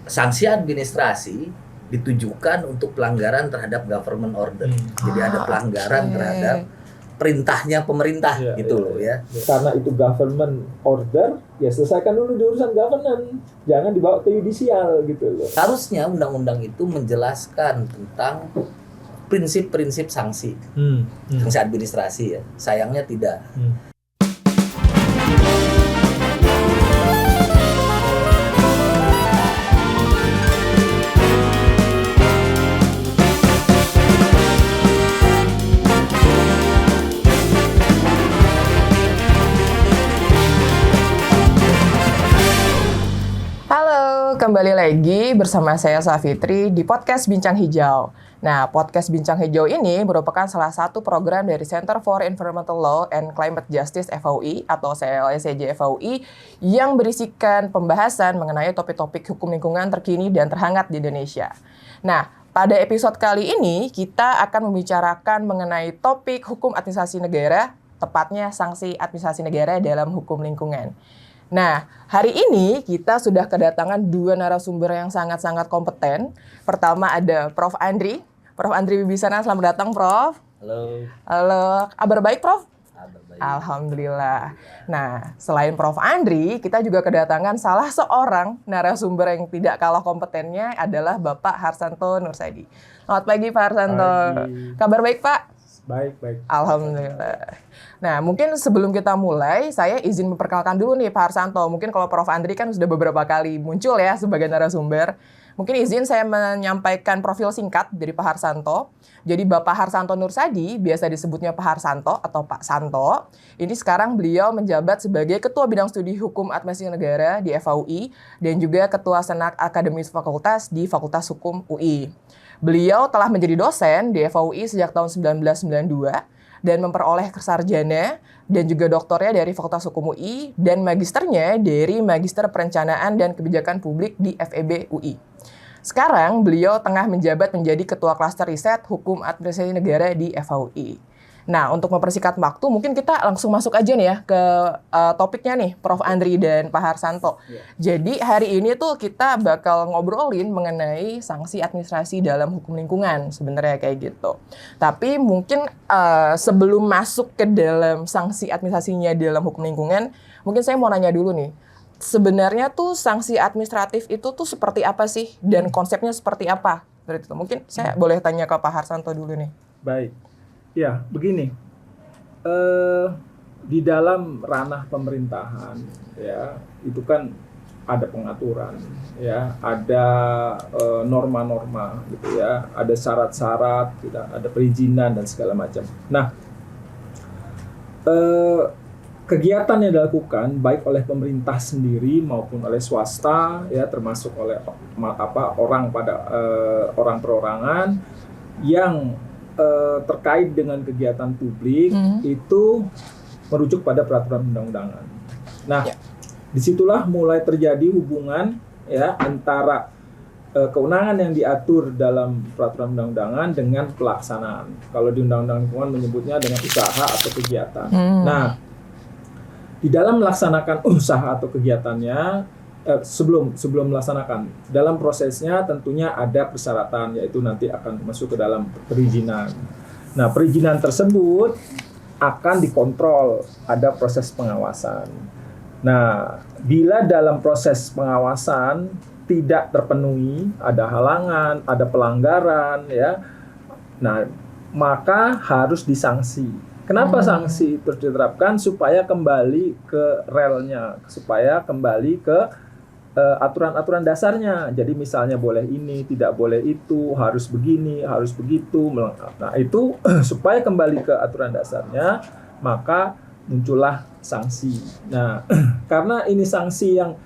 sanksi administrasi ditujukan untuk pelanggaran terhadap government order. Jadi ada pelanggaran terhadap perintahnya pemerintah gitu loh ya. Karena itu government order, ya selesaikan dulu di urusan governance. Jangan dibawa ke yudisial gitu loh. Harusnya undang-undang itu menjelaskan tentang prinsip-prinsip sanksi. Sanksi administrasi ya. Sayangnya tidak. Kembali lagi bersama saya Safitri di podcast Bincang Hijau. Nah, podcast Bincang Hijau ini merupakan salah satu program dari Center for Environmental Law and Climate Justice FOI atau CLSCJ FOI yang berisikan pembahasan mengenai topik-topik hukum lingkungan terkini dan terhangat di Indonesia. Nah, pada episode kali ini kita akan membicarakan mengenai topik hukum administrasi negara, tepatnya sanksi administrasi negara dalam hukum lingkungan. Nah, hari ini kita sudah kedatangan dua narasumber yang sangat-sangat kompeten. Pertama ada Prof. Andri. Prof. Andri Wibisana, selamat datang Prof. Halo. Halo, kabar baik Prof? Kabar baik. Alhamdulillah. Nah, selain Prof. Andri, kita juga kedatangan salah seorang narasumber yang tidak kalah kompetennya adalah Bapak Harsanto Nursadi. Selamat pagi Pak Harsanto. Pagi. Kabar baik Pak? Baik. Alhamdulillah. Nah, mungkin sebelum kita mulai, saya izin memperkenalkan dulu nih Pak Harsanto. Mungkin kalau Prof. Andri kan sudah beberapa kali muncul ya sebagai narasumber. Mungkin izin saya menyampaikan profil singkat dari Pak Harsanto. Jadi Bapak Harsanto Nursadi, biasa disebutnya Pak Harsanto atau Pak Santo. Ini sekarang beliau menjabat sebagai Ketua Bidang Studi Hukum Administrasi Negara di FOI dan juga Ketua Senat Akademis Fakultas di Fakultas Hukum UI. Beliau telah menjadi dosen di FOI sejak tahun 1992 dan memperoleh sarjana dan juga doktornya dari Fakultas Hukum UI dan magisternya dari Magister Perencanaan dan Kebijakan Publik di FEB UI. Sekarang beliau tengah menjabat menjadi Ketua Klaster Riset Hukum Administrasi Negara di FOI. Nah, untuk mempersingkat waktu, mungkin kita langsung masuk aja nih ya ke topiknya nih, Prof. Andri dan Pak Harsanto. Jadi hari ini tuh kita bakal ngobrolin mengenai sanksi administrasi dalam hukum lingkungan, sebenarnya kayak gitu. Tapi mungkin sebelum masuk ke dalam sanksi administrasinya dalam hukum lingkungan, mungkin saya mau nanya dulu nih. Sebenarnya tuh sanksi administratif itu tuh seperti apa sih? Dan konsepnya seperti apa? Dari itu. Mungkin saya boleh tanya ke Pak Harsanto dulu nih. Baik. Ya, begini. Di dalam ranah pemerintahan, ya, itu kan ada pengaturan, ya, ada norma-norma, gitu ya, ada syarat-syarat, ada perizinan dan segala macam. Nah, kegiatan yang dilakukan baik oleh pemerintah sendiri maupun oleh swasta, ya, termasuk oleh orang perorangan yang terkait dengan kegiatan publik itu merujuk pada peraturan undang-undangan. Nah, disitulah mulai terjadi hubungan ya antara kewenangan yang diatur dalam peraturan undang-undangan dengan pelaksanaan. Kalau di undang-undang lingkungan menyebutnya dengan usaha atau kegiatan. Nah, di dalam melaksanakan usaha atau kegiatannya sebelum melaksanakan, dalam prosesnya tentunya ada persyaratan, yaitu nanti akan masuk ke dalam perizinan. Nah, perizinan tersebut akan dikontrol, ada proses pengawasan. Nah, bila dalam proses pengawasan tidak terpenuhi, ada halangan, ada pelanggaran, ya, nah maka harus disanksi. Kenapa sanksi terus diterapkan? Supaya kembali ke relnya, supaya kembali ke aturan-aturan dasarnya. Jadi misalnya boleh ini, tidak boleh itu, harus begini, harus begitu. Nah, itu supaya kembali ke aturan dasarnya, maka muncullah sanksi. Nah, karena ini sanksi yang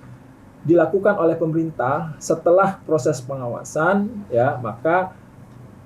dilakukan oleh pemerintah setelah proses pengawasan, ya, maka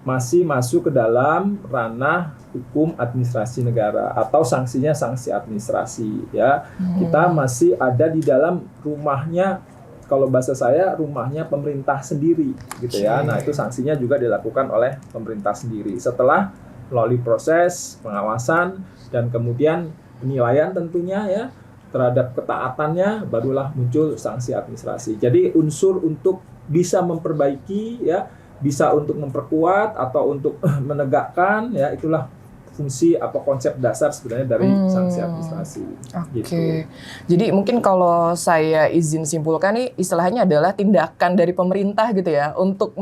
masih masuk ke dalam ranah hukum administrasi negara atau sanksinya sanksi administrasi, ya. Kita masih ada di dalam rumahnya, kalau bahasa saya rumahnya pemerintah sendiri, gitu ya. Nah, itu sanksinya juga dilakukan oleh pemerintah sendiri setelah melalui proses pengawasan dan kemudian penilaian tentunya, ya, terhadap ketaatannya, barulah muncul sanksi administrasi. Jadi unsur untuk bisa memperbaiki ya, bisa untuk memperkuat atau untuk menegakkan ya, itulah fungsi apa konsep dasar sebenarnya dari sanksi administrasi. Oke. Gitu. Jadi mungkin kalau saya izin simpulkan nih, istilahnya adalah tindakan dari pemerintah gitu ya untuk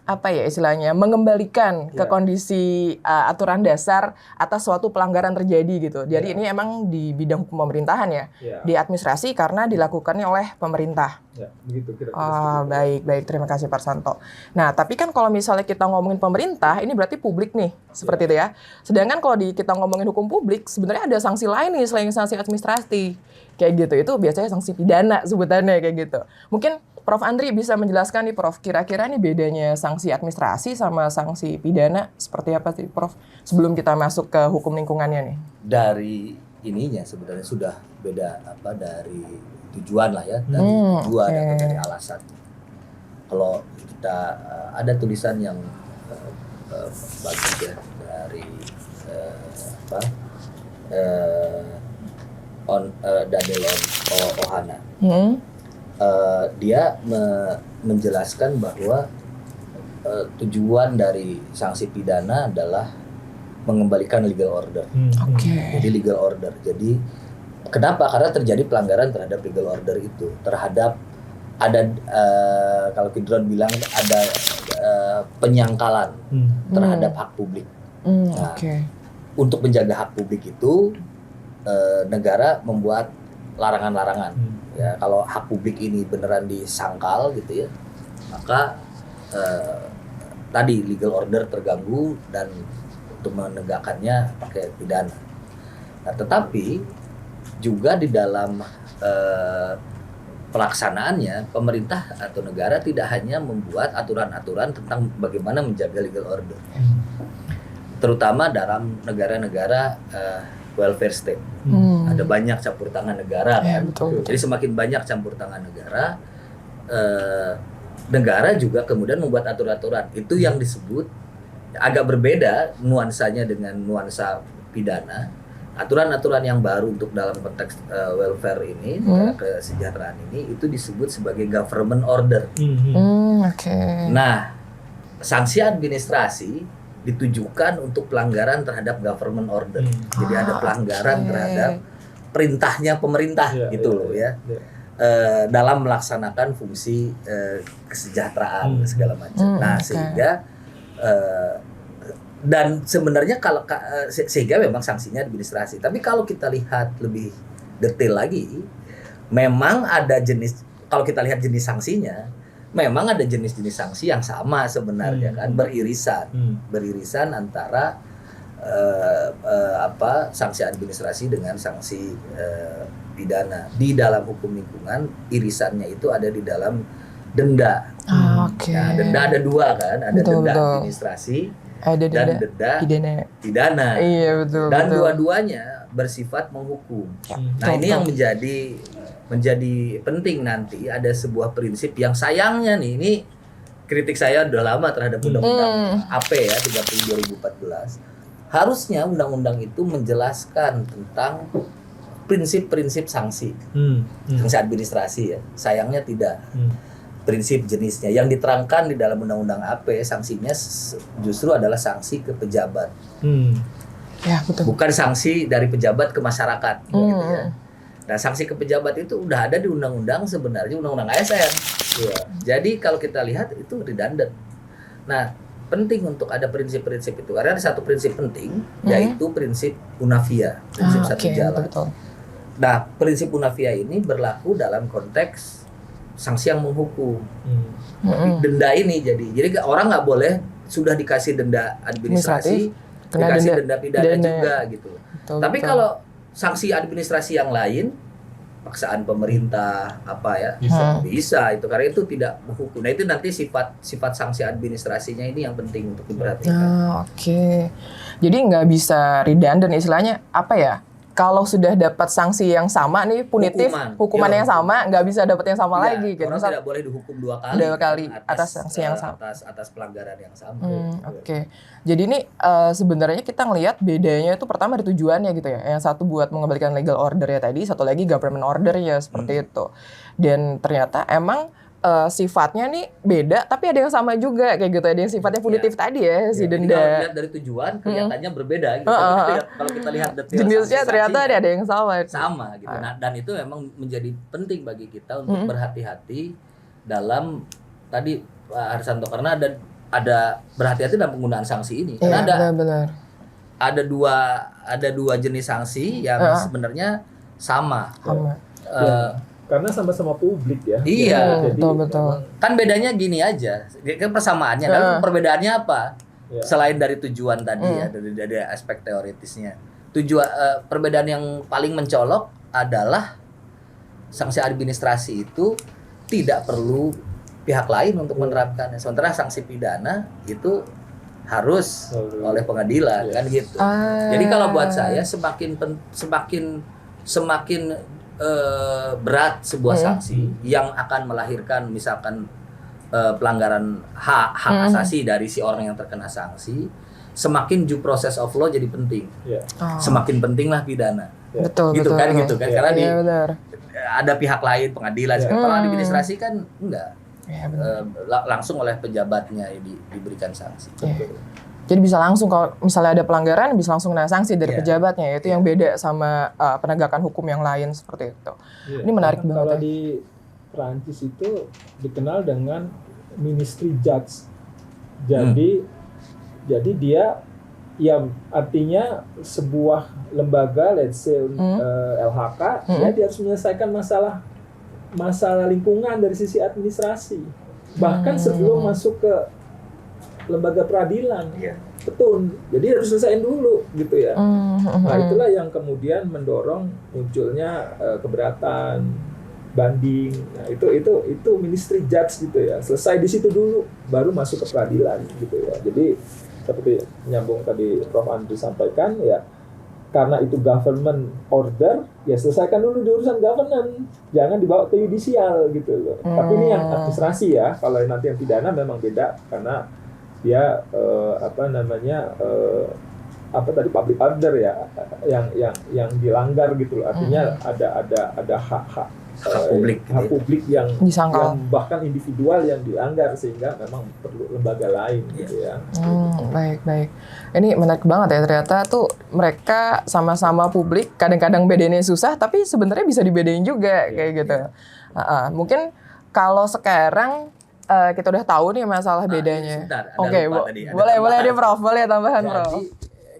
mengembalikan ke kondisi aturan dasar atas suatu pelanggaran terjadi gitu. Jadi ini emang di bidang hukum pemerintahan ya, di administrasi karena dilakukannya oleh pemerintah. Ya, begitu kira-kira. Baik, terima kasih Pak Santo. Nah, tapi kan kalau misalnya kita ngomongin pemerintah, ini berarti publik nih, seperti itu ya. Sedangkan kalau kita ngomongin hukum publik, sebenarnya ada sanksi lain nih selain sanksi administrasi. Kayak gitu, itu biasanya sanksi pidana sebutannya kayak gitu. Mungkin Prof. Andri bisa menjelaskan nih Prof, kira-kira nih bedanya sanksi administrasi sama sanksi pidana seperti apa sih Prof? Sebelum kita masuk ke hukum lingkungannya nih. Dari ininya sebenarnya sudah beda dari tujuan lah ya, dari tujuan atau dari alasan. Kalau kita ada tulisan yang bagus ya dari Daniel Ohana. Dia menjelaskan bahwa tujuan dari sanksi pidana adalah mengembalikan legal order. Jadi legal order. Jadi kenapa? Karena terjadi pelanggaran terhadap legal order itu, terhadap ada kalau Kidron bilang ada penyangkalan terhadap hak publik. Nah, untuk menjaga hak publik itu negara membuat larangan-larangan. Ya, kalau hak publik ini beneran disangkal gitu ya, maka tadi legal order terganggu dan untuk menegakkannya pakai pidana. Nah, tetapi juga di dalam pelaksanaannya pemerintah atau negara tidak hanya membuat aturan-aturan tentang bagaimana menjaga legal order, terutama dalam negara-negara welfare state. Ada banyak campur tangan negara kan. Betul. Jadi semakin banyak campur tangan negara, negara juga kemudian membuat aturan-aturan. Itu yang disebut agak berbeda nuansanya dengan nuansa pidana. Aturan-aturan yang baru untuk dalam konteks welfare ini, kesejahteraan ini, itu disebut sebagai government order. Nah, sanksi administrasi ditujukan untuk pelanggaran terhadap government order. Jadi ada pelanggaran terhadap perintahnya pemerintah gitu loh ya. Dalam melaksanakan fungsi kesejahteraan segala macam. Nah, sehingga dan sebenarnya kalau sehingga memang sanksinya administrasi. Tapi kalau kita lihat lebih detail lagi, memang ada jenis, kalau kita lihat jenis sanksinya, memang ada jenis-jenis sanksi yang sama sebenarnya kan, beririsan antara sanksi administrasi dengan sanksi pidana. Di dalam hukum lingkungan irisannya itu ada di dalam denda. Nah, denda ada dua kan, ada denda administrasi dan denda pidana. Iya, betul. Dan dua-duanya bersifat menghukum. Nah, ini yang menjadi penting nanti, ada sebuah prinsip yang sayangnya nih, ini kritik saya udah lama terhadap undang-undang AP ya 30 2014. Harusnya undang-undang itu menjelaskan tentang prinsip-prinsip sanksi. Sanksi administrasi ya. Sayangnya tidak. Prinsip jenisnya yang diterangkan di dalam undang-undang AP, sanksinya justru adalah sanksi ke pejabat. Ya, betul. Bukan sanksi dari pejabat ke masyarakat gitu ya. Nah, sanksi ke pejabat itu udah ada di undang-undang, sebenarnya undang-undang ASN. Jadi kalau kita lihat itu redundant. Nah, penting untuk ada prinsip-prinsip itu. Karena ada satu prinsip penting, yaitu prinsip Unavia, prinsip satu jalan. Betul. Nah, prinsip Unavia ini berlaku dalam konteks sanksi yang menghukum. Denda ini jadi orang nggak boleh sudah dikasih denda administrasi, dikasih denda pidana juga gitu. Tapi kalau sanksi administrasi yang lain, paksaan pemerintah bisa itu, karena itu tidak menghukum. Nah, itu nanti sifat sanksi administrasinya ini yang penting untuk diperhatikan. Jadi nggak bisa redundant, istilahnya apa ya? Kalau sudah dapat sanksi yang sama nih, punitif, hukuman yang sama, nggak bisa dapat yang sama lagi. Orang tidak boleh dihukum dua kali atas sanksi yang sama. Atas pelanggaran yang sama. Jadi ini sebenarnya kita ngelihat bedanya itu pertama dari tujuannya gitu ya. Yang satu buat mengembalikan legal order ya tadi, satu lagi government order ya seperti itu. Dan ternyata emang sifatnya nih beda, tapi ada yang sama juga kayak gitu. Ada yang sifatnya punitif tadi ya, si Jadi denda. kalau dilihat dari tujuan kelihatannya berbeda gitu. Tapi kalau kita lihat detail jenisnya ternyata sanksi-sanksinya, ada yang sama gitu. Nah, dan itu memang menjadi penting bagi kita untuk berhati-hati dalam tadi Pak Harsanto, karena ada berhati-hati dalam penggunaan sanksi ini. Karena benar. ada dua jenis sanksi yang sebenarnya sama. Karena sama-sama publik ya. Iya, jadi betul. Kan bedanya gini aja, kan persamaannya. Lalu perbedaannya apa? Ya. Selain dari tujuan tadi ya, dari aspek teoritisnya. Perbedaan yang paling mencolok adalah sanksi administrasi itu tidak perlu pihak lain untuk menerapkannya. Sementara sanksi pidana itu harus oleh pengadilan kan gitu. Jadi kalau buat saya semakin berat sebuah sanksi yang akan melahirkan misalkan pelanggaran hak asasi dari si orang yang terkena sanksi, semakin due process of law jadi penting. Semakin pentinglah pidana. Betul, gitu kan. Karena ada pihak lain pengadilan. Kalau administrasi kan enggak. Langsung oleh pejabatnya diberikan sanksi. Jadi bisa langsung kalau misalnya ada pelanggaran bisa langsung kena sanksi dari pejabatnya. Itu yang beda sama penegakan hukum yang lain seperti itu. Ini menarik banget. Kalau di Prancis itu dikenal dengan ministry judge. Jadi dia ya artinya sebuah lembaga, let's say LHK, dia harus menyelesaikan masalah lingkungan dari sisi administrasi. Bahkan sebelum masuk ke lembaga peradilan. Betul. Jadi harus selesaiin dulu gitu ya. Nah, itulah yang kemudian mendorong munculnya keberatan, banding. Nah, itu ministry judge gitu ya. Selesai di situ dulu baru masuk ke peradilan gitu ya. Jadi seperti nyambung tadi Prof Andri sampaikan ya, karena itu government order, ya selesaikan dulu di urusan governance, jangan dibawa ke yudisial gitu loh. Tapi ini yang administrasi ya, kalau nanti yang pidana memang beda karena dia public order ya, yang dilanggar gitu loh. Artinya ada hak publik yang bahkan individual yang dilanggar sehingga memang perlu lembaga lain gitu ya. Baik. Ini menarik banget ya, ternyata tuh mereka sama-sama publik, kadang-kadang bedainnya susah tapi sebenarnya bisa dibedain juga kayak gitu. Mungkin kalau sekarang kita udah tahu nih masalah bedanya. Oke, boleh deh Prof, boleh tambahan Prof. Jadi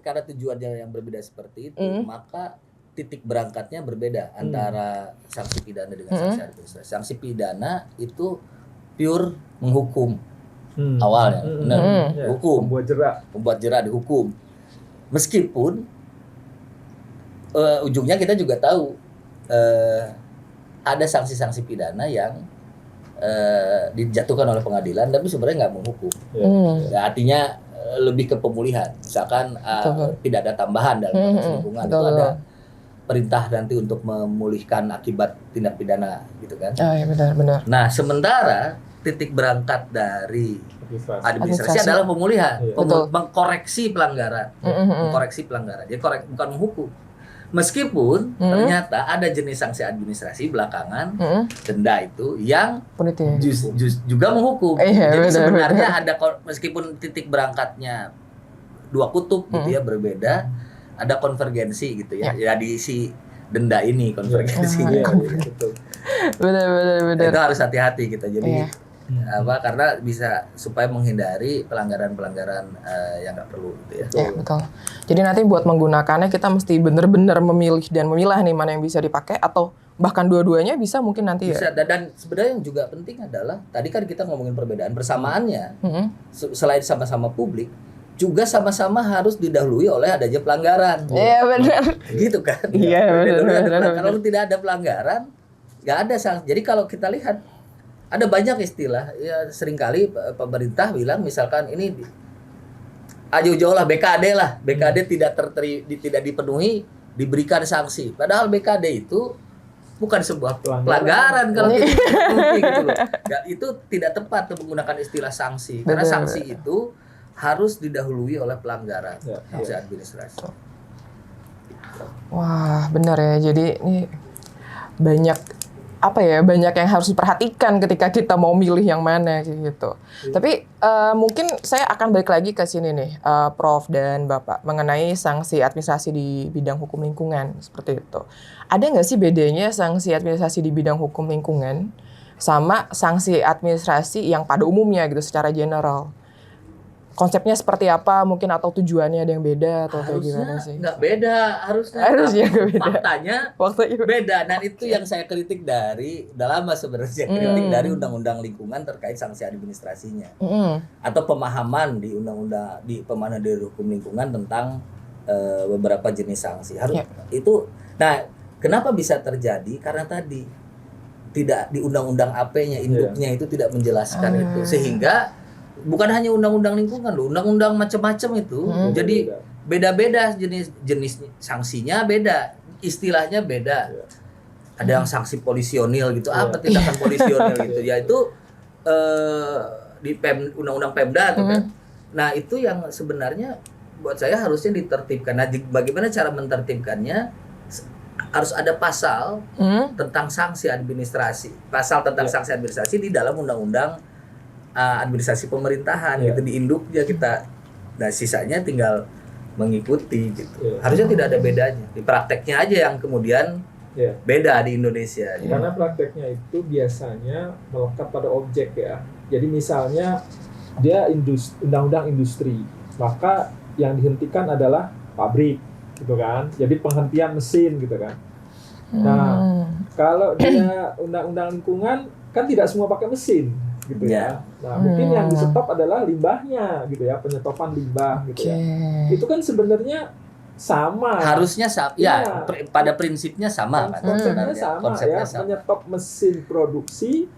karena tujuannya yang berbeda seperti itu, maka titik berangkatnya berbeda antara sanksi pidana dengan sanksi administrasi. Sanksi pidana itu pure menghukum awalnya, hukum, membuat jerak dihukum. Meskipun ujungnya kita juga tahu ada sanksi-sanksi pidana yang dijatuhkan oleh pengadilan, tapi sebenarnya nggak menghukum. Ya, artinya lebih ke pemulihan. Misalkan tidak ada tambahan dalam konteks lingkungan, itu ada perintah nanti untuk memulihkan akibat tindak pidana gitu kan. Iya benar. Nah, sementara titik berangkat dari administrasi adalah pemulihan, mengkoreksi pelanggaran. Jadi bukan menghukum. Meskipun ternyata ada jenis sanksi administrasi belakangan, denda itu yang juga menghukum. Jadi sebenarnya ada, meskipun titik berangkatnya dua kutub gitu ya, berbeda, ada konvergensi gitu ya. Jadi si denda ini konvergensinya. Benar. Itu harus hati-hati kita. Jadi karena bisa supaya menghindari pelanggaran-pelanggaran yang nggak perlu gitu ya. Betul. Jadi nanti buat menggunakannya kita mesti benar-benar memilih dan memilah nih mana yang bisa dipakai atau bahkan dua-duanya bisa mungkin nanti bisa. Dan sebenarnya yang juga penting adalah tadi kan kita ngomongin perbedaan, bersamaannya selain sama-sama publik juga sama-sama harus didahului oleh adanya pelanggaran. Iya benar. Gitu kan? Iya benar. Kalau tidak ada pelanggaran, nggak ada sanksi. Jadi kalau kita lihat ada banyak istilah ya, seringkali pemerintah bilang misalkan ini jauh-jauh lah BKD tidak dipenuhi diberikan sanksi. Padahal BKD itu bukan sebuah pelanggaran kalau tidak dipenuhi gitu loh. Ya, itu tidak tepat menggunakan istilah sanksi karena sanksi itu harus didahului oleh pelanggaran sanksi administrasi. Wah benar ya, jadi ini banyak apa ya, banyak yang harus diperhatikan ketika kita mau milih yang mana gitu. Tapi mungkin saya akan balik lagi ke sini nih, Prof dan Bapak, mengenai sanksi administrasi di bidang hukum lingkungan seperti itu. Ada nggak sih bedanya sanksi administrasi di bidang hukum lingkungan sama sanksi administrasi yang pada umumnya gitu secara general? Konsepnya seperti apa mungkin, atau tujuannya ada yang beda atau kayak gimana sih? Nggak beda, harusnya nggak beda. Faktanya beda, dan itu yang saya kritik udah lama sebenarnya, kritik dari undang-undang lingkungan terkait sanksi administrasinya, atau pemahaman di undang-undang di pemahaman dari hukum lingkungan tentang beberapa jenis sanksi. Itu, nah kenapa bisa terjadi? Karena tadi tidak di undang-undang AP-nya, induknya itu tidak menjelaskan itu, sehingga bukan hanya undang-undang lingkungan loh, undang-undang macam-macam itu. Jadi beda-beda jenis sanksinya, beda istilahnya beda. Ada yang sanksi polisionil gitu, apa tindakan polisionil gitu ya, itu di undang-undang Pemda tuh kan. Nah itu yang sebenarnya buat saya harusnya ditertibkan. Nah bagaimana cara mentertibkannya? Harus ada pasal tentang sanksi administrasi, pasal tentang sanksi administrasi di dalam undang-undang administrasi pemerintahan gitu, di induknya kita. Nah sisanya tinggal mengikuti gitu. Harusnya tidak ada bedanya. Di prakteknya aja yang kemudian beda di Indonesia. Karena prakteknya itu biasanya melekat pada objek ya. Jadi misalnya dia undang-undang industri, maka yang dihentikan adalah pabrik gitu kan. Jadi penghentian mesin gitu kan. Nah, kalau dia undang-undang lingkungan kan tidak semua pakai mesin gitu ya. Nah, mungkin yang di stop adalah limbahnya gitu ya, penyetopan limbah gitu ya. Itu kan sebenarnya sama. Harusnya pada prinsipnya sama kan. Konsepnya sama ya, menyetop mesin produksi,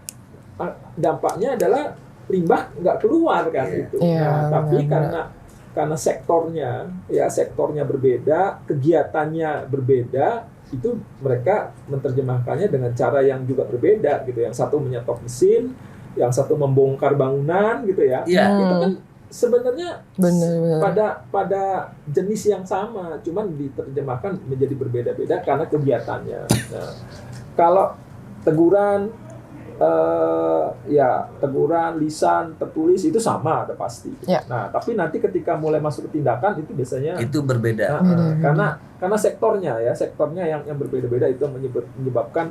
dampaknya adalah limbah nggak keluar kan itu. Nah, tapi karena sektornya berbeda, kegiatannya berbeda, itu mereka menerjemahkannya dengan cara yang juga berbeda gitu. Yang satu menyetop mesin, yang satu membongkar bangunan gitu ya. Itu kan sebenarnya pada jenis yang sama, cuman diterjemahkan menjadi berbeda-beda karena kegiatannya. Nah, kalau teguran teguran lisan tertulis itu sama, ada pasti. Nah, tapi nanti ketika mulai masuk ke tindakan itu biasanya itu berbeda. Karena sektornya yang berbeda-beda itu menyebabkan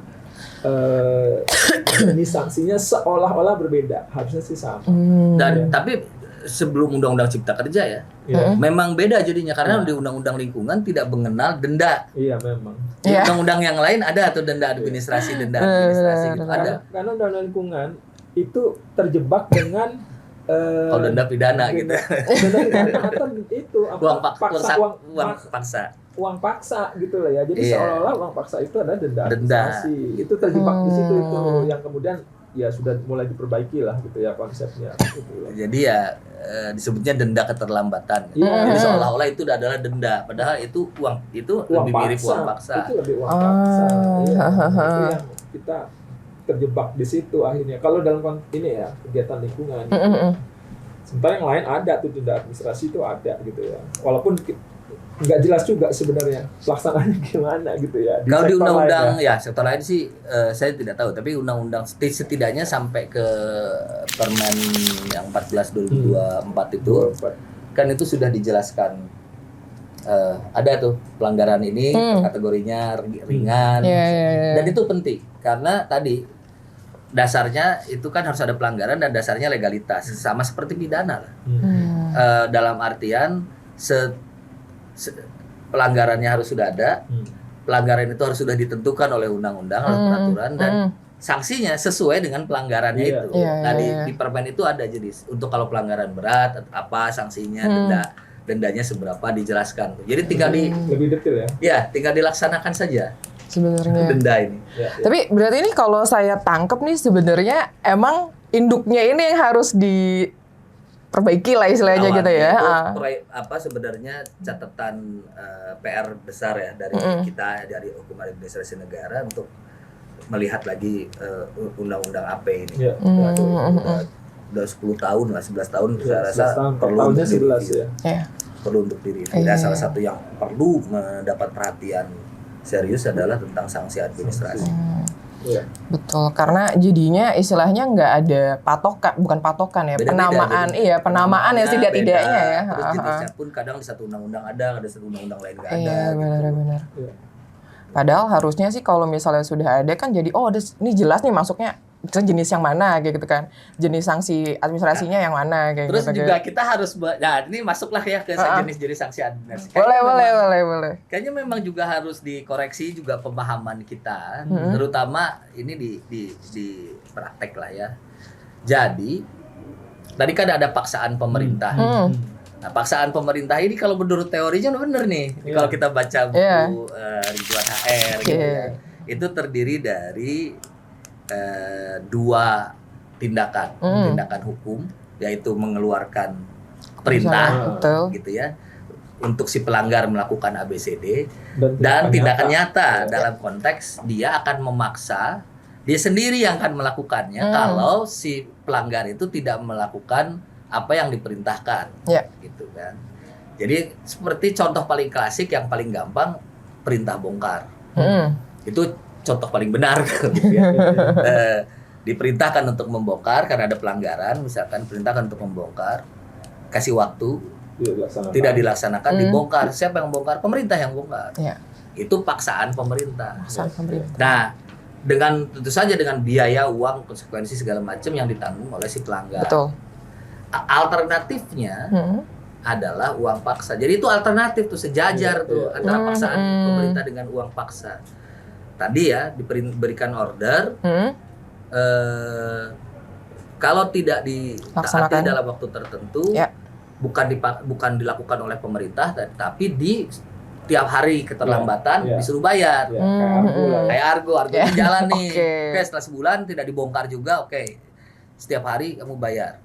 jenis sanksinya seolah-olah berbeda, harusnya sih sama. Dan tapi sebelum Undang-Undang Cipta Kerja ya, memang beda jadinya, karena di Undang-Undang Lingkungan tidak mengenal denda. Iya memang. Di undang-undang yang lain ada atau denda administrasi gitu ada. Karena Undang-Undang Lingkungan itu terjebak dengan kalau denda pidana gitu. Denda pidana atau itu uang paksa gitu lah ya. Jadi seolah-olah uang paksa itu adalah denda administrasi. Itu terjebak di situ itu yang kemudian ya sudah mulai diperbaiki lah gitu ya konsepnya. Gitu. Jadi ya disebutnya denda keterlambatan. Jadi seolah-olah itu adalah denda, padahal itu uang lebih mirip uang paksa. Itu lebih uang paksa. Itu yang kita terjebak di situ akhirnya. Kalau dalam ini ya kegiatan lingkungan. Sementara yang lain ada tuh, denda administrasi itu ada gitu ya. Walaupun nggak jelas juga sebenarnya pelaksanaannya gimana gitu ya. Kalau di undang-undang sektor lain sih saya tidak tahu, tapi undang-undang setidaknya sampai ke Permen yang 14 2024 itu kan itu sudah dijelaskan ada tuh pelanggaran ini kategorinya ringan dan itu penting karena tadi dasarnya itu kan harus ada pelanggaran dan dasarnya legalitas, sama seperti pidana lah. Dalam artian pelanggarannya harus sudah ada, pelanggaran itu harus sudah ditentukan oleh undang-undang, oleh peraturan, dan sanksinya sesuai dengan pelanggarannya itu. Nah di Permen itu ada, jadi untuk kalau pelanggaran berat apa sanksinya, dendanya seberapa dijelaskan. Jadi tinggal lebih detail ya. Ya, tinggal dilaksanakan saja sebenarnya denda ini. Tapi berarti ini kalau saya tangkap nih sebenarnya emang induknya ini yang harus perbaiki lah istilahnya gitu ya. Apa sebenarnya catatan PR besar ya dari kita, dari Hukum Administrasi Negara, untuk melihat lagi undang-undang AP ini. Udah 10 tahun lah, 11 tahun saya rasa perlu untuk perlu untuk direview. Dan salah satu yang perlu mendapat perhatian serius adalah tentang sanksi administrasi. Betul, karena jadinya istilahnya nggak ada bukan patokan ya, Beda-beda, penamaan ya setidak-tidaknya ya. Terus jenisnya pun kadang di satu undang-undang ada satu undang-undang lain nggak ada. Iya, gitu. benar-benar. Padahal harusnya sih kalau misalnya sudah ada kan jadi ini jelas nih masuknya jenis yang mana kayak gitu kan. Jenis sanksi administrasinya yang mana kayak Terus gitu. juga kita harus ini masuklah ya ke jenis-jenis sanksi administrasi. Boleh. Kayaknya memang juga harus dikoreksi juga pemahaman kita, terutama ini di praktek lah ya. Jadi tadi kan ada paksaan pemerintah. Nah, paksaan pemerintah ini kalau menurut teorinya benar nih. Kalau kita baca buku Ridwan HR gitu ya. Itu terdiri dari dua tindakan hukum, yaitu mengeluarkan perintah gitu ya untuk si pelanggar melakukan ABCD, dan tindakan nyata dalam konteks dia akan memaksa dia sendiri yang akan melakukannya kalau si pelanggar itu tidak melakukan apa yang diperintahkan, gitu kan. Jadi seperti contoh paling klasik yang paling gampang, perintah bongkar. Itu contoh paling benar gitu ya. Diperintahkan untuk membongkar karena ada pelanggaran, misalkan perintahkan untuk membongkar, kasih waktu, tidak dilaksanakan, dibongkar. Siapa yang bongkar? Pemerintah yang bongkar. Itu paksaan pemerintah. Nah, dengan tentu saja dengan biaya, uang, konsekuensi segala macam yang ditanggung oleh si pelanggar. Betul. Alternatifnya adalah uang paksa. Jadi itu alternatif tuh, sejajar tuh antara paksaan pemerintah dengan uang paksa. Tadi ya diberikan order, kalau tidak ditaati dalam waktu tertentu, bukan dilakukan oleh pemerintah, tapi tiap hari keterlambatan disuruh bayar. Kayak argo jalan nih. Oke, setelah sebulan tidak dibongkar juga, oke. Setiap hari kamu bayar.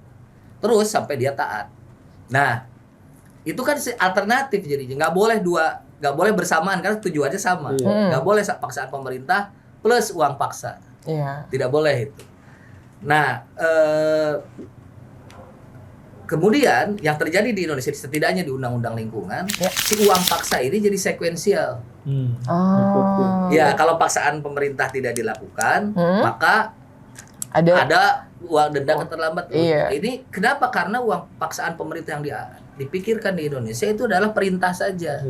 Terus sampai dia taat. Nah, itu kan alternatif jadinya. Nggak boleh bersamaan karena tujuannya sama. Nggak boleh paksaan pemerintah plus uang paksa. Tidak boleh itu. Nah, kemudian yang terjadi di Indonesia, setidaknya di Undang-Undang Lingkungan, si uang paksa ini jadi sekuensial. Ya, kalau paksaan pemerintah tidak dilakukan, maka ada uang denda keterlambatan. Ini kenapa? Karena uang paksaan pemerintah yang dipikirkan di Indonesia itu adalah perintah saja,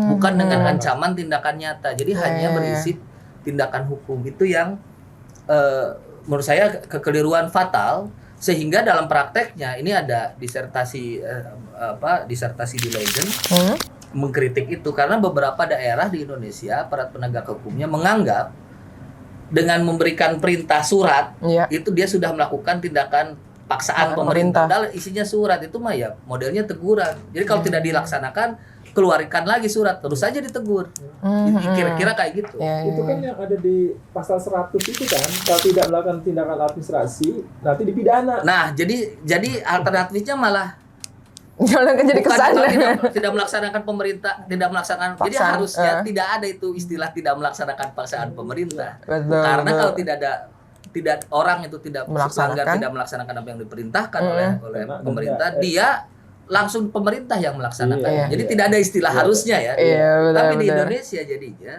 bukan dengan ancaman tindakan nyata. Jadi hanya berisi tindakan hukum. Itu yang menurut saya kekeliruan fatal, sehingga dalam prakteknya ini ada disertasi di Leiden mengkritik itu, karena beberapa daerah di Indonesia aparat penegak hukumnya menganggap dengan memberikan perintah surat itu dia sudah melakukan tindakan paksaan pemerintah. Padahal isinya surat itu mah ya modelnya teguran. Jadi kalau tidak dilaksanakan, keluarkan lagi surat, terus saja ditegur. Kira-kira kayak gitu. Itu kan yang ada di pasal 100 itu kan, kalau tidak melakukan tindakan administrasi nanti dipidana. Nah, jadi alternatifnya malah jadi kesana. Tidak melaksanakan pemerintah, tidak melaksanakan. Jadi harusnya tidak ada itu istilah tidak melaksanakan paksaan pemerintah. Karena kalau tidak orang itu tidak melaksanakan apa yang diperintahkan oleh pemerintah, dia langsung pemerintah yang melaksanakan. Jadi tidak ada istilah harusnya ya. Tapi di Indonesia jadinya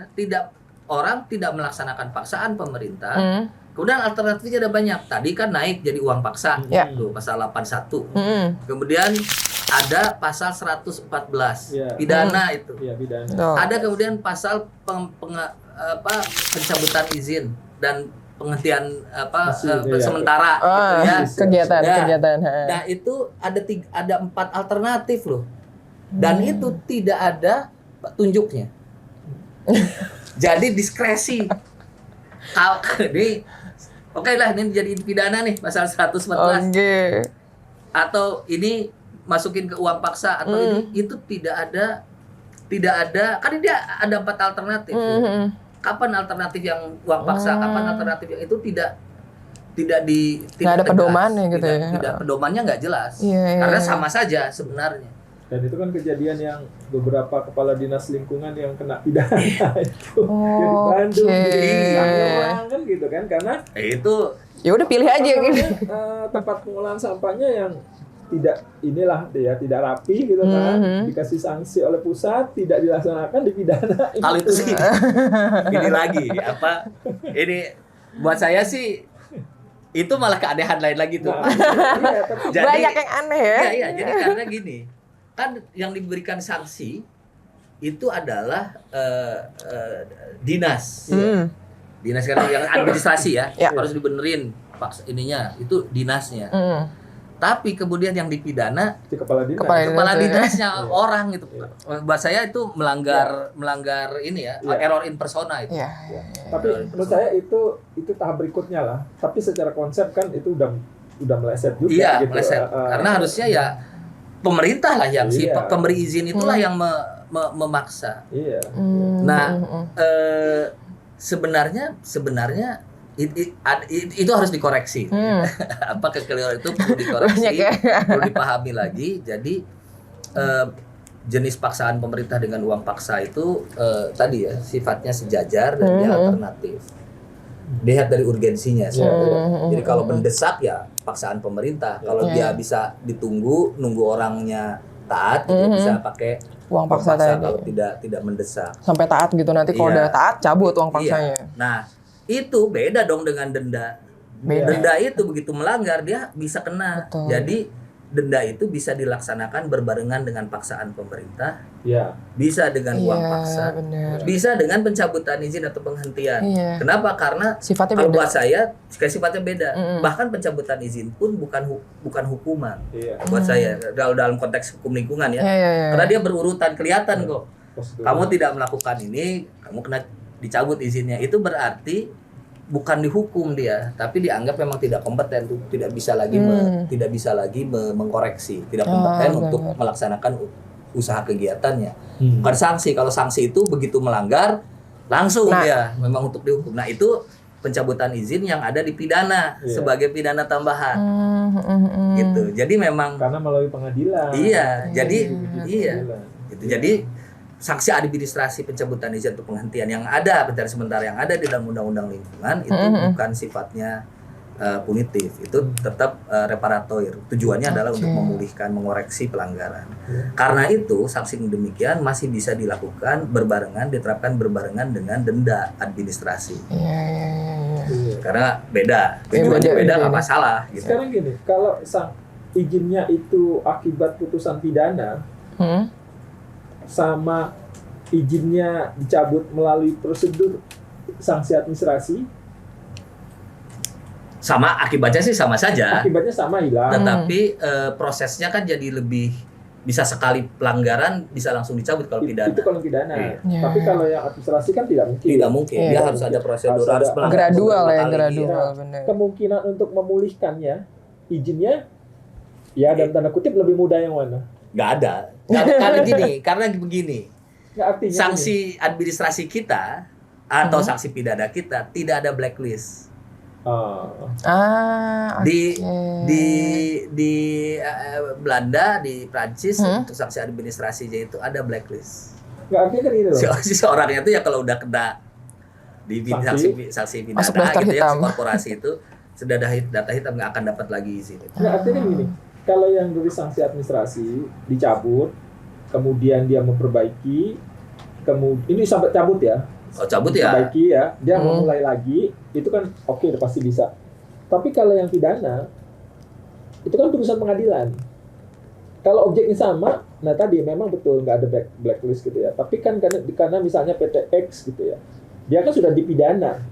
orang tidak melaksanakan paksaan pemerintah. Kemudian alternatifnya ada banyak. Tadi kan naik jadi uang paksa, tuh pasal 81. Kemudian ada pasal 114 pidana itu. Ada kemudian pasal pencabutan izin dan penghentian sementara gitu ya. Kegiatan. Nah, itu ada 4 alternatif loh. Dan itu tidak ada tunjuknya. Jadi diskresi. Oke lah, ini jadi pidana nih pasal 114. Atau ini masukin ke uang paksa, atau ini itu tidak ada kan dia ada 4 alternatif. Kapan alternatif yang uang paksa, kapan alternatif yang itu tidak ada pedomannya gitu ya. Tidak, pedomannya nggak jelas. Karena sama saja sebenarnya. Dan itu kan kejadian yang beberapa kepala dinas lingkungan yang kena pidana itu. Di Bandung, di Tangerang kan gitu kan, karena itu ya udah pilih aja gitu. Tempat pengolahan sampahnya yang tidak rapi gitu kan, dikasih sanksi oleh pusat, tidak dilaksanakan, dipidana. Kalau itu sih ini lagi ini buat saya sih itu malah keanehan lain lagi tuh. Iya, tapi Jadi- Banyak yang aneh ya. Iya, jadi karena gini, kan yang diberikan sanksi itu adalah dinas. Dinas kan yang administrasi ya, Ya. harus dibenerin pak ininya itu dinasnya. Mm. Tapi kemudian yang dipidana si kepala dinas. Dinas kepala ya. dinasnya orang gitu. Buat saya itu melanggar ini ya, Iya. error in persona itu. Iya. Tapi menurut saya itu tahap berikutnya lah. Tapi secara konsep kan itu udah meleset juga Iya, gitu. meleset. Karena harusnya ya pemerintah lah yang si Iya. pemberi izin itulah yang memaksa. Iya. Nah, sebenarnya itu harus dikoreksi. Apa kekeliruan itu perlu dikoreksi, Banyak ya. perlu dipahami lagi. Jadi jenis paksaan pemerintah dengan uang paksa itu tadi ya sifatnya sejajar dan dia alternatif. Dilihat dari urgensinya. Jadi kalau mendesak ya paksaan pemerintah. Kalau dia bisa ditunggu, nunggu orangnya taat, dia bisa pakai Uang paksa tadi. kalau tidak mendesak. Sampai taat gitu, nanti kalau Iya. udah taat cabut uang paksanya. Iya. Nah, itu beda dong dengan denda. Beda. Denda itu begitu melanggar dia bisa kena. Betul. Jadi denda itu bisa dilaksanakan berbarengan dengan paksaan pemerintah, Iya. bisa dengan uang Iya, paksa, benar. bisa dengan pencabutan izin atau penghentian. Iya. Kenapa? Karena Sifatnya kalau beda. buat saya sifatnya beda. Bahkan pencabutan izin pun bukan hukuman. Iya. Buat saya dalam konteks hukum lingkungan ya. Iya. Karena dia berurutan kelihatan kok. Prosedur. Kamu tidak melakukan ini, kamu kena dicabut izinnya. Itu berarti bukan dihukum dia, tapi dianggap memang tidak kompeten, tidak bisa lagi mengkoreksi, tidak kompeten benar. untuk melaksanakan usaha kegiatannya. Bukan sanksi. Kalau sanksi itu begitu melanggar langsung Nah. dia memang untuk dihukum. Nah, itu pencabutan izin yang ada di pidana sebagai pidana tambahan. Gitu. Jadi memang Karena melalui pengadilan. iya, jadi iya. Pengadilan. Gitu. Jadi sanksi administrasi pencabutan izin atau penghentian yang ada pencarian sementara yang ada di dalam undang-undang lingkungan itu bukan sifatnya punitif, itu tetap reparator. Tujuannya adalah untuk memulihkan, mengoreksi pelanggaran. Karena itu sanksi demikian masih bisa dilakukan diterapkan berbarengan dengan denda administrasi. Iya. Karena beda, tujuannya beda nggak masalah. Gitu. Sekarang gini, kalau sang izinnya itu akibat putusan pidana sama izinnya dicabut melalui prosedur sanksi administrasi, Sama akibatnya sih sama saja. akibatnya sama hilang. Tetapi prosesnya kan jadi lebih bisa sekali pelanggaran bisa langsung dicabut kalau pidana. Itu kalau pidana. Iya. Tapi kalau yang administrasi kan tidak mungkin. Tidak mungkin. Iya. Dia harus ada prosedur, Harus harus ada melanggar Gradual beberapa ya, kali. gradual Iya. benar. Kemungkinan untuk memulihkannya izinnya ya dalam tanda kutip lebih mudah yang mana? Nggak ada. Karena begini. Nggak, artinya Sanksi administrasi kita atau sanksi pidana kita tidak ada blacklist. Di Belanda, di Prancis untuk sanksi administrasinya itu ada blacklist. nggak artinya kan ini loh. Si seorangnya itu ya kalau udah kena di sanksi pidana Masuk daftar gitu ya, hitam. korporasi itu sudah ada data hitam nggak akan dapat lagi izin. Nggak, artinya gini, kalau yang dari sanksi administrasi dicabut, kemudian dia memperbaiki, ini sampai cabut ya, Oh cabut ya? perbaiki ya, dia memulai lagi, itu kan oke, udah pasti bisa. Tapi kalau yang pidana, itu kan putusan pengadilan. Kalau objeknya sama, nah tadi memang betul nggak ada blacklist gitu ya. Tapi kan karena misalnya PT X gitu ya, dia kan sudah dipidana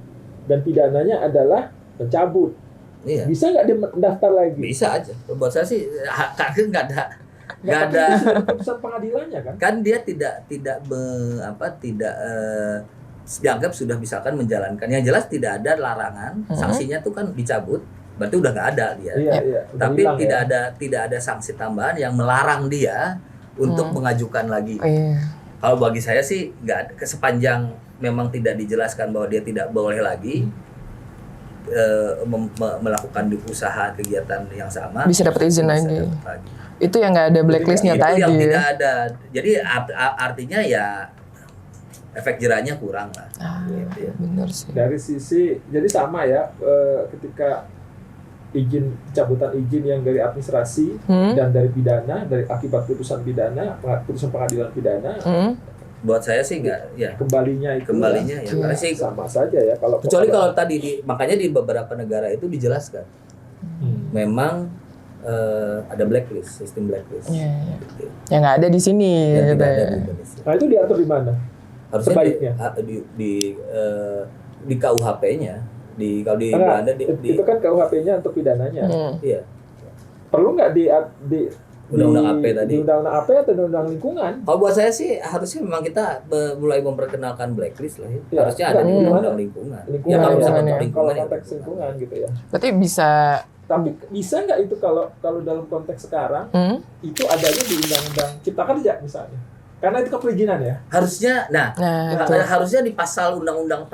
dan pidananya adalah mencabut. Iya. Bisa nggak dia mendaftar lagi? Bisa aja. Buat saya sih nggak ada. Nggak ada putusan pengadilannya kan? Kan dia tidak dianggap sudah misalkan menjalankan. Yang jelas tidak ada larangan. Sanksinya tuh kan dicabut. Berarti udah nggak ada dia. Iya. Tapi Hilang, tidak ada sanksi tambahan yang melarang dia untuk mengajukan lagi. Iya. Kalau bagi saya sih nggak ada. Sepanjang memang tidak dijelaskan bahwa dia tidak boleh lagi melakukan usaha kegiatan yang sama, Bisa dapat izin bisa lagi. dapat lagi. Itu yang nggak ada blacklistnya Itu tadi. yang tidak ada. Jadi artinya ya efek jerahnya kurang lah. Gitu ya. Benar sih. Dari sisi, jadi sama ya, ketika cabutan izin yang dari administrasi dan dari pidana, dari akibat putusan pidana, putusan pengadilan pidana, Buat saya sih enggak, ya. Kembalinya itu Kembalinya ya, karena sih sama saja ya kalau kecuali kalau tadi makanya di beberapa negara itu dijelaskan. Memang ada blacklist, sistem blacklist. Gitu. Yang nggak ada di sini. Yang gitu tidak ada ya. di Indonesia. Nah itu diatur di mana? Harusnya Sebaiknya di KUHP-nya, kalau di Karena Belanda itu kan KUHP-nya untuk pidananya. Iya. Perlu nggak di Undang-undang AP tadi. Di undang-undang AP atau undang-undang lingkungan? Kalau buat saya sih harusnya memang kita mulai memperkenalkan blacklist lah ya. Ya, Harusnya ada di undang-undang lingkungan. Ya kalau bisa lingkungan, untuk ya. lingkungan Kalau ya konteks lingkungan gitu ya. Berarti bisa. Tapi bisa nggak itu kalau dalam konteks sekarang itu adanya di undang-undang Cipta Kerja misalnya? Karena itu keperizinan ya. Harusnya, itu. harusnya di pasal undang-undang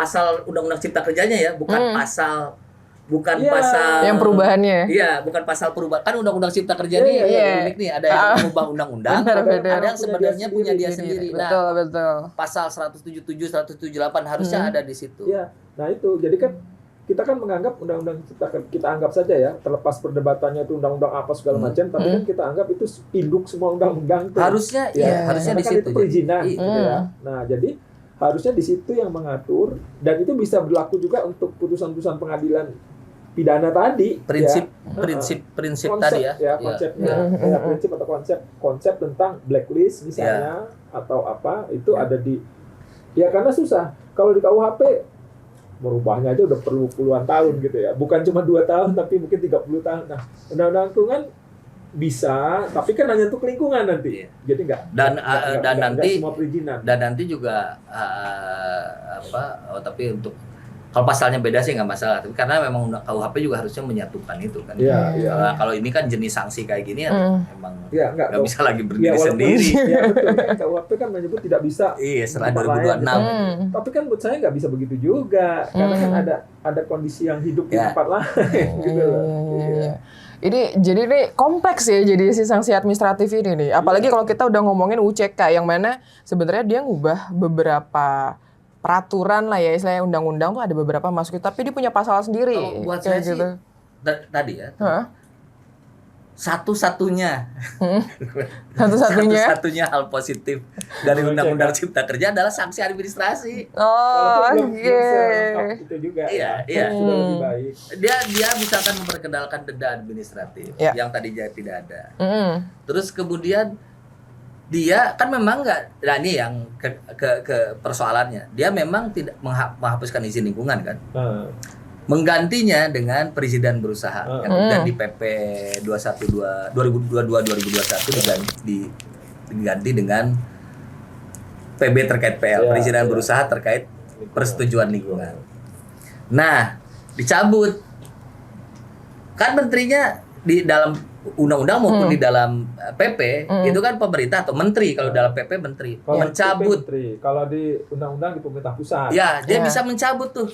Cipta Kerjanya ya, bukan pasal Yang perubahannya. Iya, bukan pasal perubahan. Kan undang-undang Cipta Kerja ini unik nih, ada yang mengubah undang-undang, ada yang sebenarnya punya dia sendiri. Betul. Pasal 177, 178 harusnya ada di situ. Iya. Nah itu, jadi kan kita kan menganggap undang-undang Cipta Kerja, kita anggap saja ya, terlepas perdebatannya itu undang-undang apa segala macam, tapi kan kita anggap itu induk semua undang-undang tuh. Harusnya harusnya di kan situ. itu perizinan gitu ya. Iya. Nah, jadi harusnya di situ yang mengatur, dan itu bisa berlaku juga untuk putusan-putusan pengadilan pidana tadi. Prinsip Konsep tadi ya. Konsepnya. Ya, prinsip atau konsep tentang blacklist misalnya atau apa itu ada di karena susah. Kalau di KUHP merubahnya aja udah perlu puluhan tahun gitu ya. Bukan cuma 2 tahun tapi mungkin 30 tahun. Nah, undang-undang lingkungan bisa, tapi kan hanya untuk lingkungan nanti. Jadi enggak nanti semua perizinan. Dan nanti juga tapi untuk kalau pasalnya beda sih nggak masalah, tapi karena memang KUHP juga harusnya menyatukan itu kan. Kalau ini kan jenis sanksi kayak gini emang nggak bisa lagi berdiri sendiri. Iya betul. KUHP kan menyebut tidak bisa. Iya, setelah 2026. Tapi kan buat saya nggak bisa begitu juga, karena kan ada kondisi yang hidup di tempat lain. Gitu loh. Ini jadi nih kompleks ya, jadi si sanksi administratif ini nih. Apalagi kalau kita udah ngomongin UCK yang mana sebenarnya dia ngubah beberapa peraturan lah ya, istilahnya undang-undang tuh ada beberapa masukin, tapi dia punya pasal sendiri. Kalau buat saya gitu. Sih tadi ya. Satu-satunya hal positif dari Undang-Undang Cipta Kerja adalah sanksi administrasi. Itu juga. Iya. Sudah lebih baik. Dia misalkan memperkenalkan denda administratif yang tadinya tidak ada. Terus kemudian dia kan memang nggak, nah ini yang ke persoalannya, dia memang tidak menghapuskan izin lingkungan kan, menggantinya dengan perizinan berusaha dan di PP 2022 diganti dengan PB terkait PL, perizinan berusaha terkait persetujuan lingkungan. Nah, dicabut kan menterinya di dalam undang-undang maupun di dalam PP itu kan pemerintah atau menteri, kalau dalam PP menteri mencabut. Kalau di undang-undang di pemerintah pusat. Ya, dia bisa mencabut tuh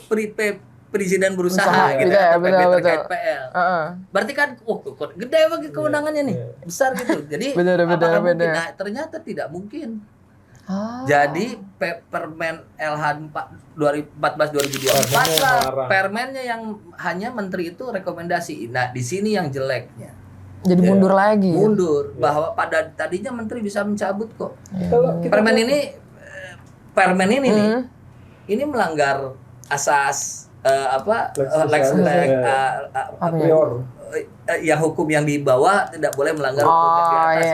perizinan berusaha gitu atau PP terkait PL. Berarti kan gede bagi kewenangannya nih, besar gitu. Jadi apakah mungkin? Nah, ternyata tidak mungkin. Jadi Permen LH 2014-2024 lah, permennya yang hanya menteri itu rekomendasi. Nah, di sini yang jeleknya. Jadi mundur lagi. Bahwa pada tadinya menteri bisa mencabut kok. Permen ini nih, ini melanggar asas yang hukum yang di bawah tidak boleh melanggar hukum yang di atas.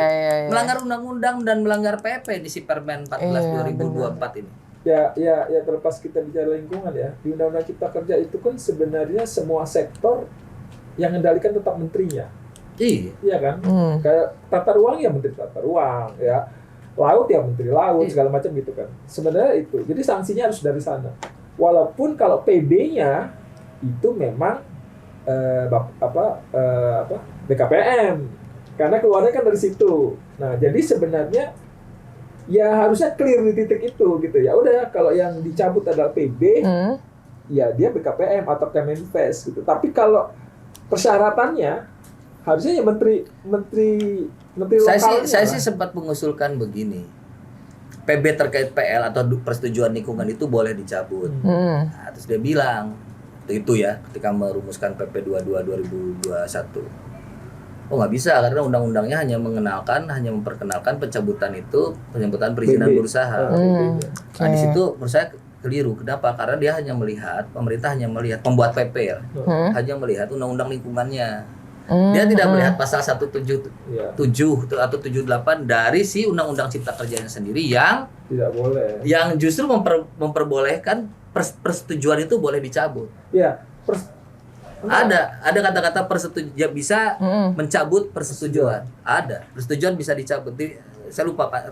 Melanggar undang-undang dan melanggar PP di si Permen 14/2024 ini. Ya terlepas kita bicara lingkungan ya, di Undang-Undang Cipta Kerja itu kan sebenarnya semua sektor yang mengendalikan tetap menterinya. Iya kan? Kayak tata ruang ya menteri tata ruang ya. Laut ya menteri laut segala macam gitu kan. Sebenarnya itu. Jadi sanksinya harus dari sana. Walaupun kalau PB-nya itu memang BKPM. Karena keluarnya kan dari situ. Nah, jadi sebenarnya ya harusnya clear di titik itu gitu ya. Udah kalau yang dicabut adalah PB, ya dia BKPM atau Kemenfes gitu. Tapi kalau persyaratannya harusnya ya menteri lokalnya. Saya sih sempat mengusulkan begini. PB terkait PL atau persetujuan lingkungan itu boleh dicabut. Nah, terus dia bilang itu ya ketika merumuskan PP 22/2021. Oh nggak bisa karena undang-undangnya hanya memperkenalkan pencabutan perizinan berusaha. Nah di situ menurut saya keliru. Kenapa? Karena dia pemerintah hanya melihat pembuat PP ya, hanya melihat undang-undang lingkungannya. Dia tidak melihat pasal 177 atau 78 dari si undang-undang Cipta Kerjanya sendiri yang tidak boleh. Yang justru memperbolehkan persetujuan itu boleh dicabut. Iya. Ada kata-kata persetujuan bisa mencabut persetujuan. Ada. Persetujuan bisa dicabut. Saya lupa Pak.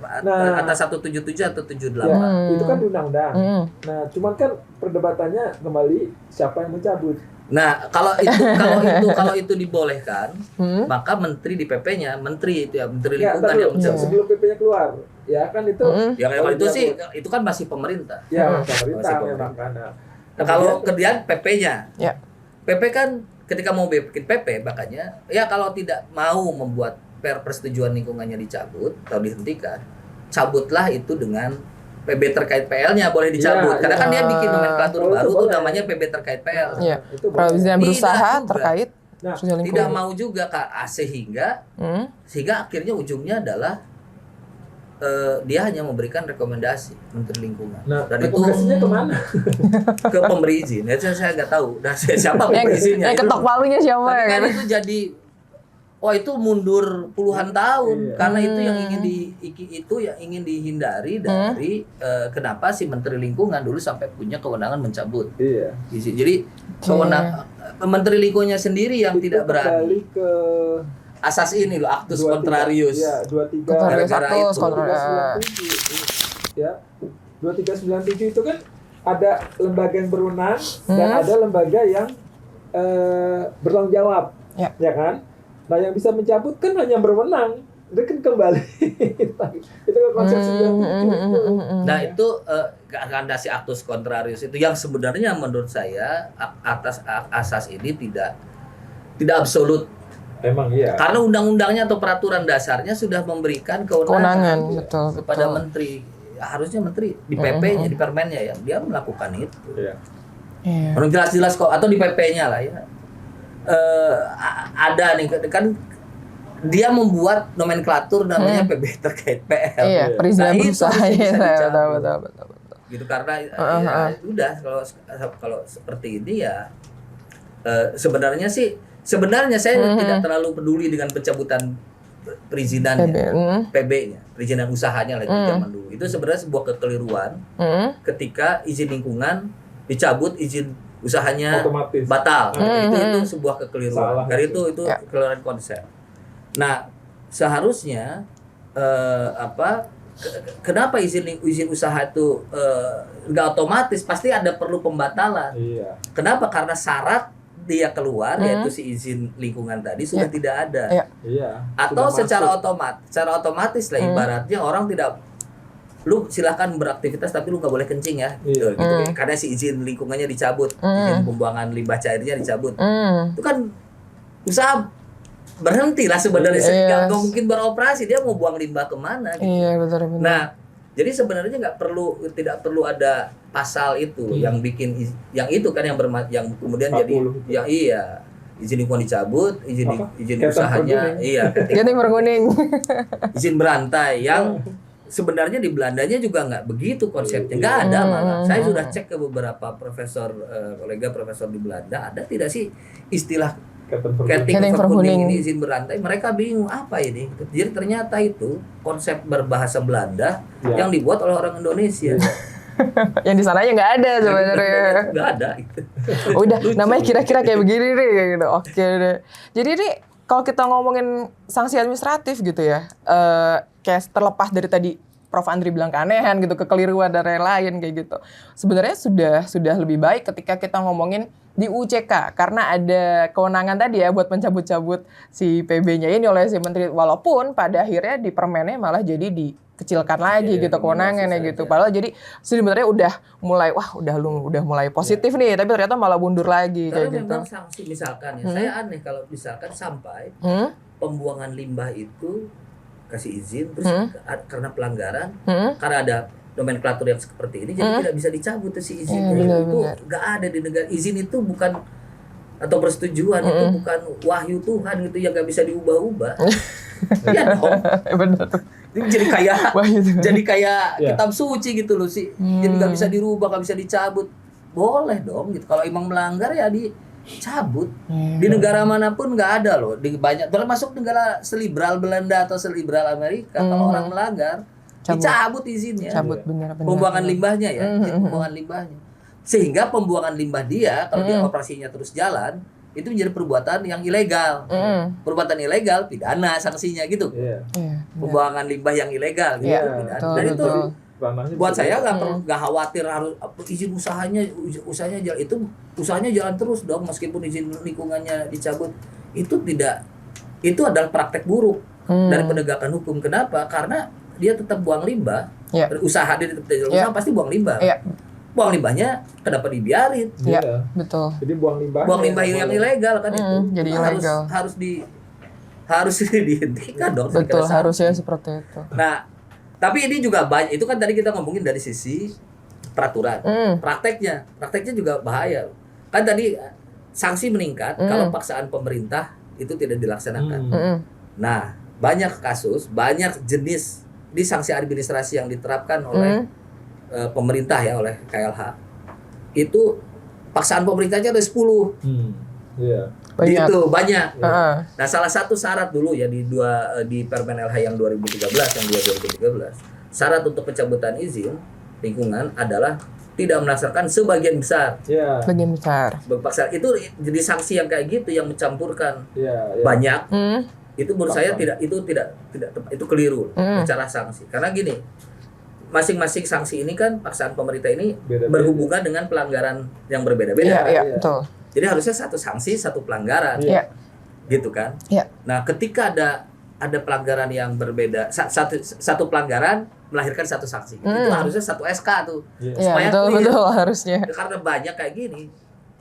Atas 177 atau 78. Ya, itu kan di undang-undang. Nah, cuman kan perdebatannya kembali siapa yang mencabut. Nah, kalau itu dibolehkan, maka menteri di PP-nya, menteri lingkungan yang mencabut. Sebelum PP-nya keluar, ya kan itu. Ya kalau itu sih itu kan masih pemerintah. Ya, pemerintah memang karena. Nah, kalau kemudian PP-nya. Ya. PP kan ketika mau bikin PP makanya ya kalau tidak mau membuat persetujuan lingkungannya dicabut atau dihentikan, cabutlah itu dengan PB terkait PL-nya boleh dicabut. Karena kan dia bikin nomenklatur baru tuh namanya PB terkait PL. Iya. Perizinan berusaha terkait tidak mau juga Kak, sehingga akhirnya ujungnya adalah dia hanya memberikan rekomendasi Menteri Lingkungan. Nah, dan rekomendasinya itu kemana? ke pemberi izin. Saya nggak tahu. Dan siapa pemberi izinnya? Yang ketok palunya siapa? Tapi kan itu jadi itu mundur puluhan tahun karena itu yang ingin dihindari dari kenapa si Menteri Lingkungan dulu sampai punya kewenangan mencabut. Iya. Jadi Menteri Lingkungannya sendiri yang tidak berani. Ke asas ini loh, actus contrarius. Ya, 23 ya. 2397 itu kan ada lembaga yang berwenang dan ada lembaga yang bertanggung jawab. Ya kan? Nah, yang bisa mencabut kan hanya berwenang. Itu kan kembali. Itu kan konsep 97 Nah, itu rekomendasi actus contrarius itu yang sebenarnya menurut saya atas asas ini tidak absolut. Emang iya. Karena undang-undangnya atau peraturan dasarnya sudah memberikan kewenangan kepada menteri. Harusnya menteri di PP-nya, di permennya ya, dia melakukan itu. Iya. Orang jelas-jelas kok atau di PP-nya lah ya. Ada nih kan dia membuat nomenklatur namanya PB terkait PL. Iya, perizinan berusaha. Betul. Gitu karena ya, udah kalau seperti ini ya sebenarnya saya tidak terlalu peduli dengan pencabutan perizinannya, PB-nya, perizinan usahanya lagi zaman dulu. Itu sebenarnya sebuah kekeliruan ketika izin lingkungan dicabut, izin usahanya otomatis batal. Itu sebuah kekeliruan. Dari itu kekeliruan konsep. Nah, seharusnya kenapa izin usaha itu nggak otomatis, pasti ada perlu pembatalan. Iya. Kenapa? Karena syarat dia keluar yaitu si izin lingkungan tadi sudah tidak ada. Iya. Atau secara otomatis lah ibaratnya orang tidak, lu silakan beraktivitas tapi lu nggak boleh kencing ya. Gitu. Karena si izin lingkungannya dicabut, izin pembuangan limbah cairnya dicabut. Itu kan usaha berhenti lah sebenarnya, nggak mungkin beroperasi, dia mau buang limbah kemana gitu. Iya, betul. Nah, jadi sebenarnya tidak perlu ada pasal itu yang bikin yang itu kan yang kemudian 40. Jadi yang izin lingkungan dicabut, izin usahanya Ganti berkuning. izin berantai yang sebenarnya di Belandanya juga nggak begitu konsepnya, nggak ada malah. Saya sudah cek ke beberapa kolega profesor di Belanda, ada tidak sih istilah kettingvergunning ini, izin berantai. Mereka bingung apa ini. Jadi ternyata itu konsep berbahasa Belanda yang dibuat oleh orang Indonesia. Yang di sananya nggak ada sebenarnya. Nggak ada. Udah, namanya kira-kira kayak begini nih, kayak gitu. Oke deh. Jadi nih kalau kita ngomongin sanksi administratif gitu ya, kayak terlepas dari tadi Prof. Andri bilang keanehan gitu, kekeliruan dan lain-lain kayak gitu. Sebenarnya sudah lebih baik ketika kita ngomongin di UCK karena ada kewenangan tadi ya buat mencabut-cabut si PB-nya ini oleh si menteri, walaupun pada akhirnya di permennya malah jadi dikecilkan lagi gitu kewenangannya gitu. Padahal jadi sebenarnya udah mulai positif nih, tapi ternyata malah mundur lagi karena kayak gitu. Memang sanksi misalkan ya, saya aneh kalau misalkan sampai pembuangan limbah itu kasih izin terus karena pelanggaran, karena ada nomenklatur yang seperti ini jadi tidak bisa dicabut si izin. Itu nggak ada di negara. Izin itu bukan atau persetujuan itu bukan wahyu Tuhan gitu yang nggak bisa diubah-ubah. Iya dong. Benar. Ini jadi kayak Ya. kitab suci gitu loh sih. Jadi nggak bisa dirubah, nggak bisa dicabut. Boleh dong gitu. Kalau emang melanggar ya dicabut. Di negara manapun nggak ada loh. Di banyak termasuk negara seliberal Belanda atau seliberal Amerika kalau orang melanggar dicabut izinnya. Cabut benar. Pembuangan limbahnya ya, pembuangan limbahnya. Sehingga pembuangan limbah dia kalau dia operasinya terus jalan itu menjadi perbuatan yang ilegal. Perbuatan ilegal pidana sanksinya gitu. Iya. Pembuangan limbah yang ilegal gitu Iya, pidana. betul, Dan itu betul. Ranahnya buat bisa saya nggak khawatir harus izin usahanya jalan, itu usahanya jalan terus dong meskipun izin lingkungannya dicabut. Itu adalah praktek buruk dari penegakan hukum. Kenapa? Karena dia tetap buang limbah. Iya. Usaha dia tetap usaha pasti buang limbah. Iya. Buang limbahnya kenapa dibiarin? Iya, Iya. betul. Jadi buang limbah. Buang limbah yang ilegal kan itu. jadi harus ilegal. harus dihentikan dong. Betul, dikena sanksi. harusnya seperti itu. Nah, tapi ini juga banyak. Itu kan tadi kita ngomongin dari sisi peraturan. Prakteknya juga bahaya. Kan tadi sanksi meningkat kalau paksaan pemerintah itu tidak dilaksanakan. Nah, banyak kasus, banyak jenis di sanksi administrasi yang diterapkan oleh pemerintah ya, oleh KLH. Itu paksaan pemerintahnya ada 10. Iya. Banyak. Gitu, banyak. Heeh. Nah, salah satu syarat dulu ya di Permen LH yang 2013 yang 2013, syarat untuk pencabutan izin lingkungan adalah tidak melaksanakan sebagian besar. Iya. Bagian besar. Berpaksa itu jadi sanksi yang kayak gitu yang mencampurkan Iya. banyak. Hmm. Itu menurut saya tidak tepat, itu keliru cara sanksi. Karena gini, masing-masing sanksi ini kan paksaan pemerintah ini Beda-beda. berhubungan dengan pelanggaran yang berbeda-beda. Iya, iya, iya. betul. Jadi harusnya satu sanksi, satu pelanggaran. Iya. Gitu kan? Iya. Nah, ketika ada pelanggaran yang berbeda, satu pelanggaran melahirkan satu sanksi. Itu harusnya satu SK tuh. Iya. Iya, Supaya betul, clear. betul harusnya. Karena banyak kayak gini.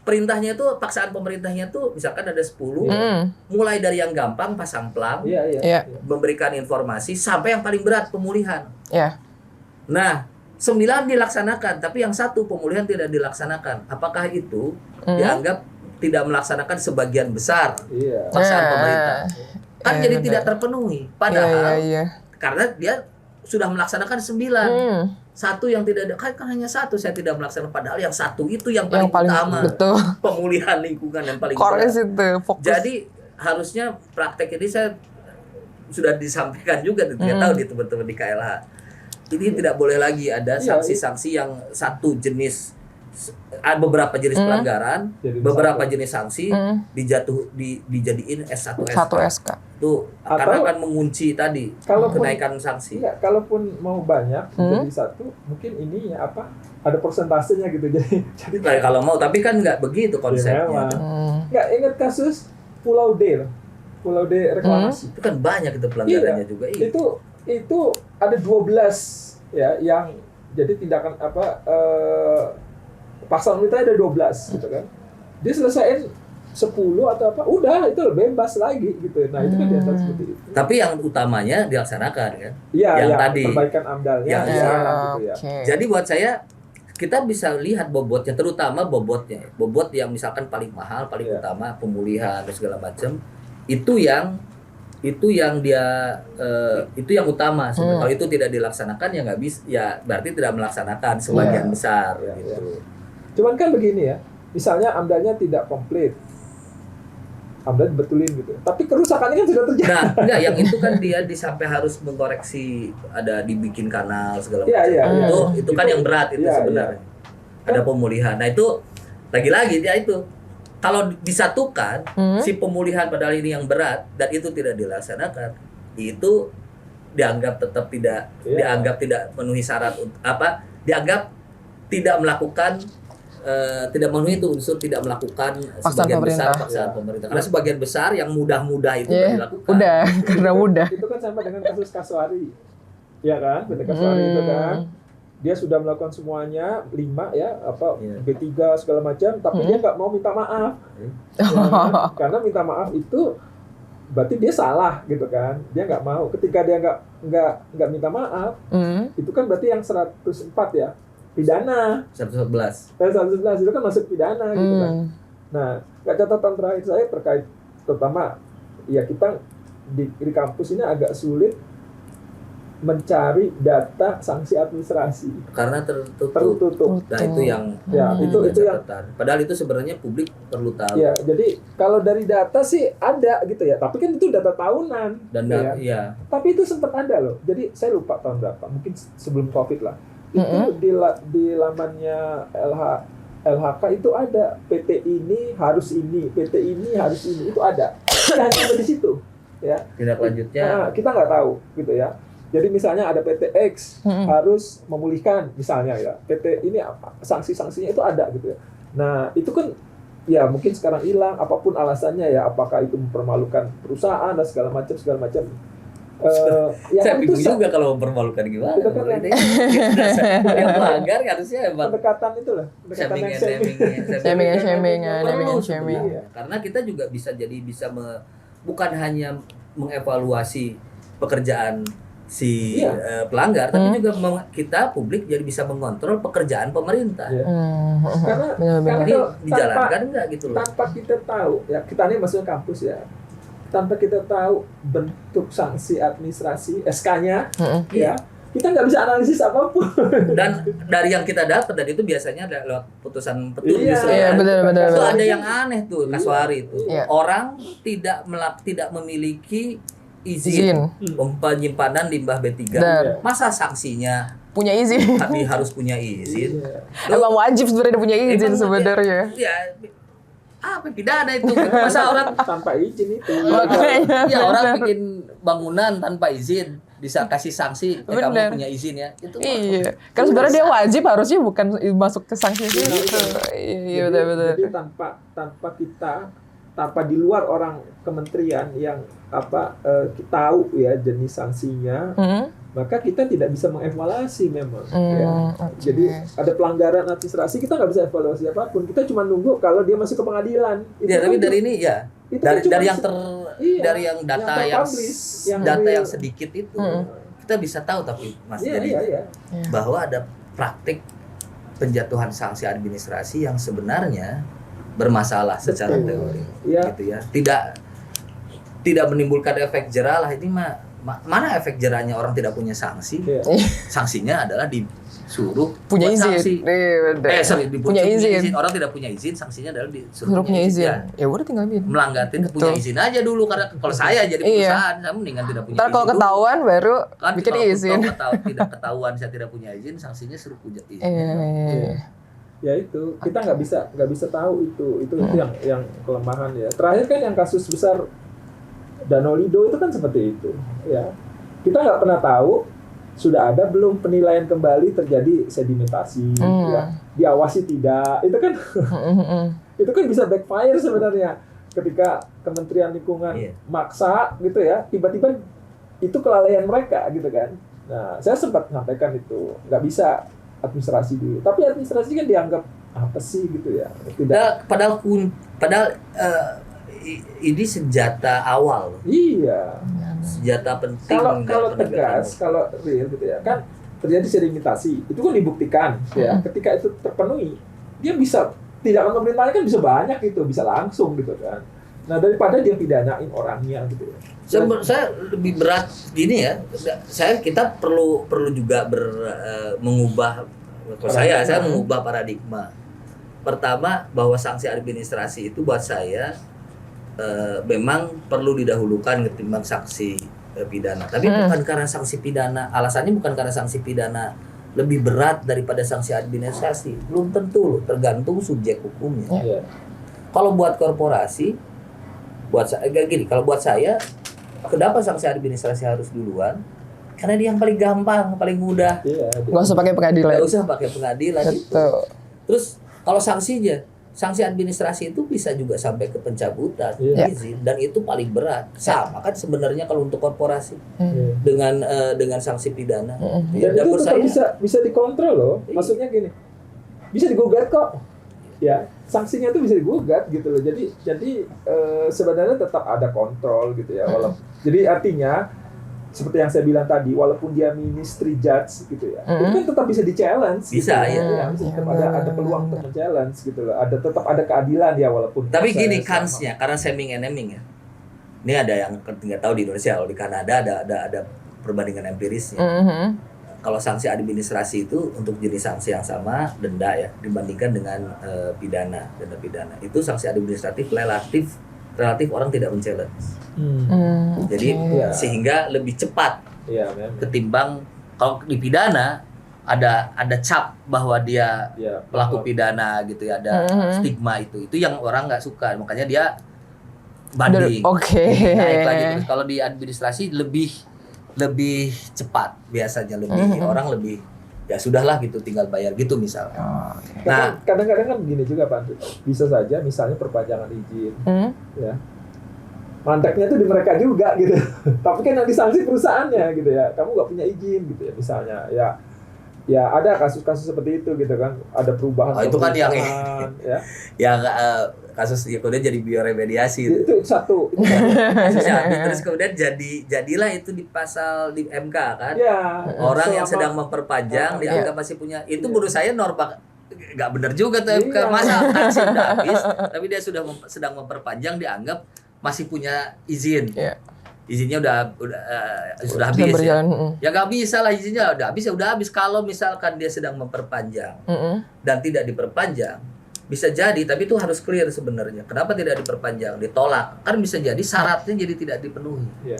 Perintahnya itu, paksaan pemerintahnya tuh misalkan ada 10, mulai dari yang gampang pasang plang, Iya. Iya. memberikan informasi sampai yang paling berat pemulihan. Iya. Nah, 9 dilaksanakan, tapi yang satu pemulihan tidak dilaksanakan. Apakah itu dianggap tidak melaksanakan sebagian besar Iya. paksaan pemerintah? Kan Iya, jadi benar. tidak terpenuhi. Padahal Iya. karena dia sudah melaksanakan 9. Satu yang tidak ada, kan hanya satu saya tidak melaksanakan. Padahal yang satu itu yang paling, utama. betul. Pemulihan lingkungan yang paling Core berat. itu fokus. Jadi harusnya praktek ini saya sudah disampaikan juga, tidak tahu di teman-teman di KLH. Ini tidak boleh lagi ada Iya, sanksi-sanksi yang satu jenis, ada beberapa jenis pelanggaran, Jadi beberapa satu. jenis sanksi dijadiin S1 Satu SK. Itu Atau- karena akan mengunci tadi Kalaupun- kenaikan sanksi. Enggak, kalaupun mau banyak jadi satu, mungkin ini ya apa? Ada persentasenya gitu. Jadi Nah, kalau mau, tapi kan nggak begitu ya konsepnya. memang. Enggak ingat kasus Pulau D loh. Pulau D reklamasi. Itu kan banyak itu pelanggarannya juga. Iya. Itu ada 12 ya yang jadi tindakan pasal kita ada 12 gitu kan. Dia selesaiin 10 atau apa, udah itu bebas lagi gitu. Nah, itu kan diantara seperti itu. Tapi yang utamanya dilaksanakan kan. Iya, yang ya, tadi. perbaikan amdalnya Yang- gitu ya. Oke. Jadi buat saya kita bisa lihat bobotnya, terutama bobotnya. Bobot yang misalkan paling mahal, paling Iya. utama, pemulihan dan segala macam. Itu yang dia itu yang utama. Kalau itu tidak dilaksanakan ya nggak bisa, ya berarti tidak melaksanakan sebagian Iya. besar Iya, gitu. Cuman kan begini ya, misalnya amdalnya tidak komplit, amdal dibetulin gitu. Tapi kerusakannya kan sudah terjadi. Nah, enggak, yang itu kan dia sampai harus mengkoreksi, ada dibikin kanal segala Iya, macam. iya, iya. Itu kan yang berat itu Iya, sebenarnya. Ada pemulihan. Nah, itu lagi-lagi ya itu. Kalau disatukan si pemulihan padahal ini yang berat dan itu tidak dilaksanakan, itu dianggap tetap tidak Iya. dianggap tidak memenuhi syarat dianggap tidak melakukan tidak memenuhi itu unsur tidak melakukan Paksaan sebagian besar pemerintah. paksaan pemerintah. Karena sebagian besar yang mudah-mudah itu Iya, dilakukan. udah karena mudah. Itu kan sama dengan kasus Kasuari. Ya kan? PT Kasuari itu kan. Dia sudah melakukan semuanya 5 ya, Iya. B3 segala macam, tapi dia nggak mau minta maaf. Ya kan? Karena minta maaf itu berarti dia salah gitu kan. Dia nggak mau. Ketika dia nggak minta maaf, itu kan berarti yang 104 ya. Pidana. 111. 111 itu kan masuk pidana gitu kan. Nah, catatan terakhir saya terkait terutama ya kita di kampus ini agak sulit mencari data sanksi administrasi karena tertutup. Nah itu yang itu yang padahal itu sebenarnya publik perlu tahu. Ya, jadi kalau dari data sih ada gitu ya, tapi kan itu data tahunan. Dan ya. Tapi itu sempat ada loh. Jadi saya lupa tahun berapa, mungkin sebelum Covid lah. Itu di lamannya LHK itu ada PT ini harus ini, PT ini harus ini, itu ada. Hanya sampai di situ. Ya. Tindak lanjutnya kita nggak tahu gitu ya. Jadi misalnya ada PT X harus memulihkan misalnya ya. PT ini apa? Sanksi-sanksinya itu ada gitu ya. Nah, itu kan ya mungkin sekarang hilang apapun alasannya ya, apakah itu mempermalukan perusahaan dan segala macam. Ya saya kan bingung juga kalau mempermalukan gimana. Itu kan yang melanggar harusnya emang pendekatan itulah, shaming. Karena kita juga bisa bukan hanya mengevaluasi pekerjaan si pelanggar, tapi juga kita publik jadi bisa mengontrol pekerjaan pemerintah. Karena dijalankan enggak gitu loh. Tanpa kita tahu, ya kita ini maksudnya kampus ya, tanpa kita tahu bentuk sanksi administrasi SK-nya, ya kita nggak bisa analisis apapun. Dan dari yang kita dapat, dan itu biasanya ada lewat putusan petun justru. Iya, benar. Itu ada yang aneh tuh Kaswari itu. Orang tidak memiliki izin penyimpanan limbah B3. Masa sanksinya punya izin? Tapi harus punya izin. Emang wajib sebenarnya punya izin sebenarnya. Ya, apa pidana itu? Masa orang tanpa izin itu? Ya orang bikin bangunan tanpa izin bisa kasih sanksi, kamu punya izin ya. Itu iya. Kan sebenarnya dia wajib, harusnya bukan masuk ke sanksi itu. Iya, betul. Jadi tanpa di luar orang kementerian yang tahu ya jenis sanksinya, maka kita tidak bisa mengevaluasi memang. Jadi ada pelanggaran administrasi, kita nggak bisa evaluasi apapun. Kita cuma nunggu kalau dia masuk ke pengadilan. Ya, tapi dari ini ya, dari yang data yang sedikit itu kita bisa tahu, tapi bahwa ada praktik penjatuhan sanksi administrasi yang sebenarnya bermasalah secara teori, gitu ya. Tidak menimbulkan efek jerah lah. Ini mana efek jerahnya orang tidak punya sanksi? Sanksinya adalah disuruh punya izin. Punya izin. Orang tidak punya izin, sanksinya adalah disuruh punya izin. Ya udah tinggal melanggarin punya izin aja dulu, karena kalau saya jadi perusahaan, saya mendingan tidak punya izin. Kalau ketahuan baru kan bikin izin. Tidak ketahuan saya tidak punya izin, sanksinya suruh punya izin. Ya itu kita nggak bisa tahu itu yang kelemahan ya. Terakhir kan yang kasus besar Danau Lido itu kan seperti itu ya, kita nggak pernah tahu sudah ada belum penilaian kembali terjadi sedimentasi ya, diawasi tidak, itu kan itu kan bisa backfire sebenarnya ketika Kementerian Lingkungan maksa gitu ya, tiba-tiba itu kelalaian mereka gitu kan. Nah, saya sempat menyampaikan itu nggak bisa administrasi dulu, tapi administrasi kan dianggap apa sih gitu ya, tidak. Padahal ini senjata awal. Iya. Senjata penting. Kalau tegas, kalau real gitu ya, kan terjadi sedimentasi, itu kan dibuktikan ya. Ketika itu terpenuhi, dia bisa tidak pemerintahnya kan bisa banyak gitu, bisa langsung gitu kan. Nah, daripada dia pidanain orangnya gitu ya. Saya lebih berat gini ya. Kita perlu juga mengubah. Saya mengubah paradigma. Pertama, bahwa sanksi administrasi itu buat saya memang perlu didahulukan ketimbang sanksi pidana. Tapi bukan karena sanksi pidana, alasannya bukan karena sanksi pidana lebih berat daripada sanksi administrasi. Belum tentu loh, tergantung subjek hukumnya. Kalau buat korporasi, kalau buat saya, kenapa sanksi administrasi harus duluan? Karena dia yang paling gampang, paling mudah. Nggak usah pakai pengadilan. Nggak usah pakai pengadilan. Gitu. Terus kalau sanksi administrasi itu bisa juga sampai ke pencabutan izin, dan itu paling berat. Sama kan sebenarnya kalau untuk korporasi dengan sanksi pidana. Dan itu tetap bisa dikontrol loh. Maksudnya gini, bisa digugat kok. Ya, sanksinya itu bisa digugat gitu loh. Jadi sebenarnya tetap ada kontrol gitu ya. Jadi artinya seperti yang saya bilang tadi, walaupun dia ministry judge gitu ya, itu kan tetap bisa di-challenge. Bisa, gitu, ya. Bisa tetap ada peluang untuk men-challenge gitu loh. Tetap ada keadilan ya walaupun. Tapi gini kansnya, karena shaming and naming ya. Ini ada yang nggak tahu di Indonesia, kalau di Kanada ada perbandingan empirisnya. Kalau sanksi administrasi itu untuk jenis sanksi yang sama, denda ya, dibandingkan dengan denda pidana. Itu sanksi administratif relatif orang tidak men-challenge. Jadi sehingga lebih cepat ketimbang kalau di pidana ada cap bahwa dia pelaku pidana gitu ya, ada stigma itu yang orang nggak suka, makanya dia banding. Naik lagi terus. Kalau di administrasi lebih cepat biasanya, orang lebih ya sudahlah gitu, tinggal bayar gitu misalnya. Nah, kadang-kadang kan begini juga Pak Andri. Bisa saja misalnya perpanjangan izin, ya. Manteknya tuh di mereka juga gitu. Tapi kan yang disanksi perusahaannya gitu ya. Kamu nggak punya izin gitu ya misalnya. Ya ada kasus-kasus seperti itu gitu kan. Ada perubahan. Itu kan yang ya. Kasus ya kemudian jadi bioremediasi itu satu. Terus kemudian jadilah itu di pasal di MK kan. Ya, orang yang sedang memperpanjang dianggap masih punya. Itu menurut saya norma nggak benar juga tuh MK. Masa sanksi udah habis tapi dia sedang memperpanjang dianggap masih punya izin. Izinnya sudah habis ya nggak bisa lah, izinnya udah habis. Kalau misalkan dia sedang memperpanjang dan tidak diperpanjang, bisa jadi, tapi itu harus clear sebenarnya. Kenapa tidak diperpanjang? Ditolak. Kan bisa jadi syaratnya jadi tidak dipenuhi.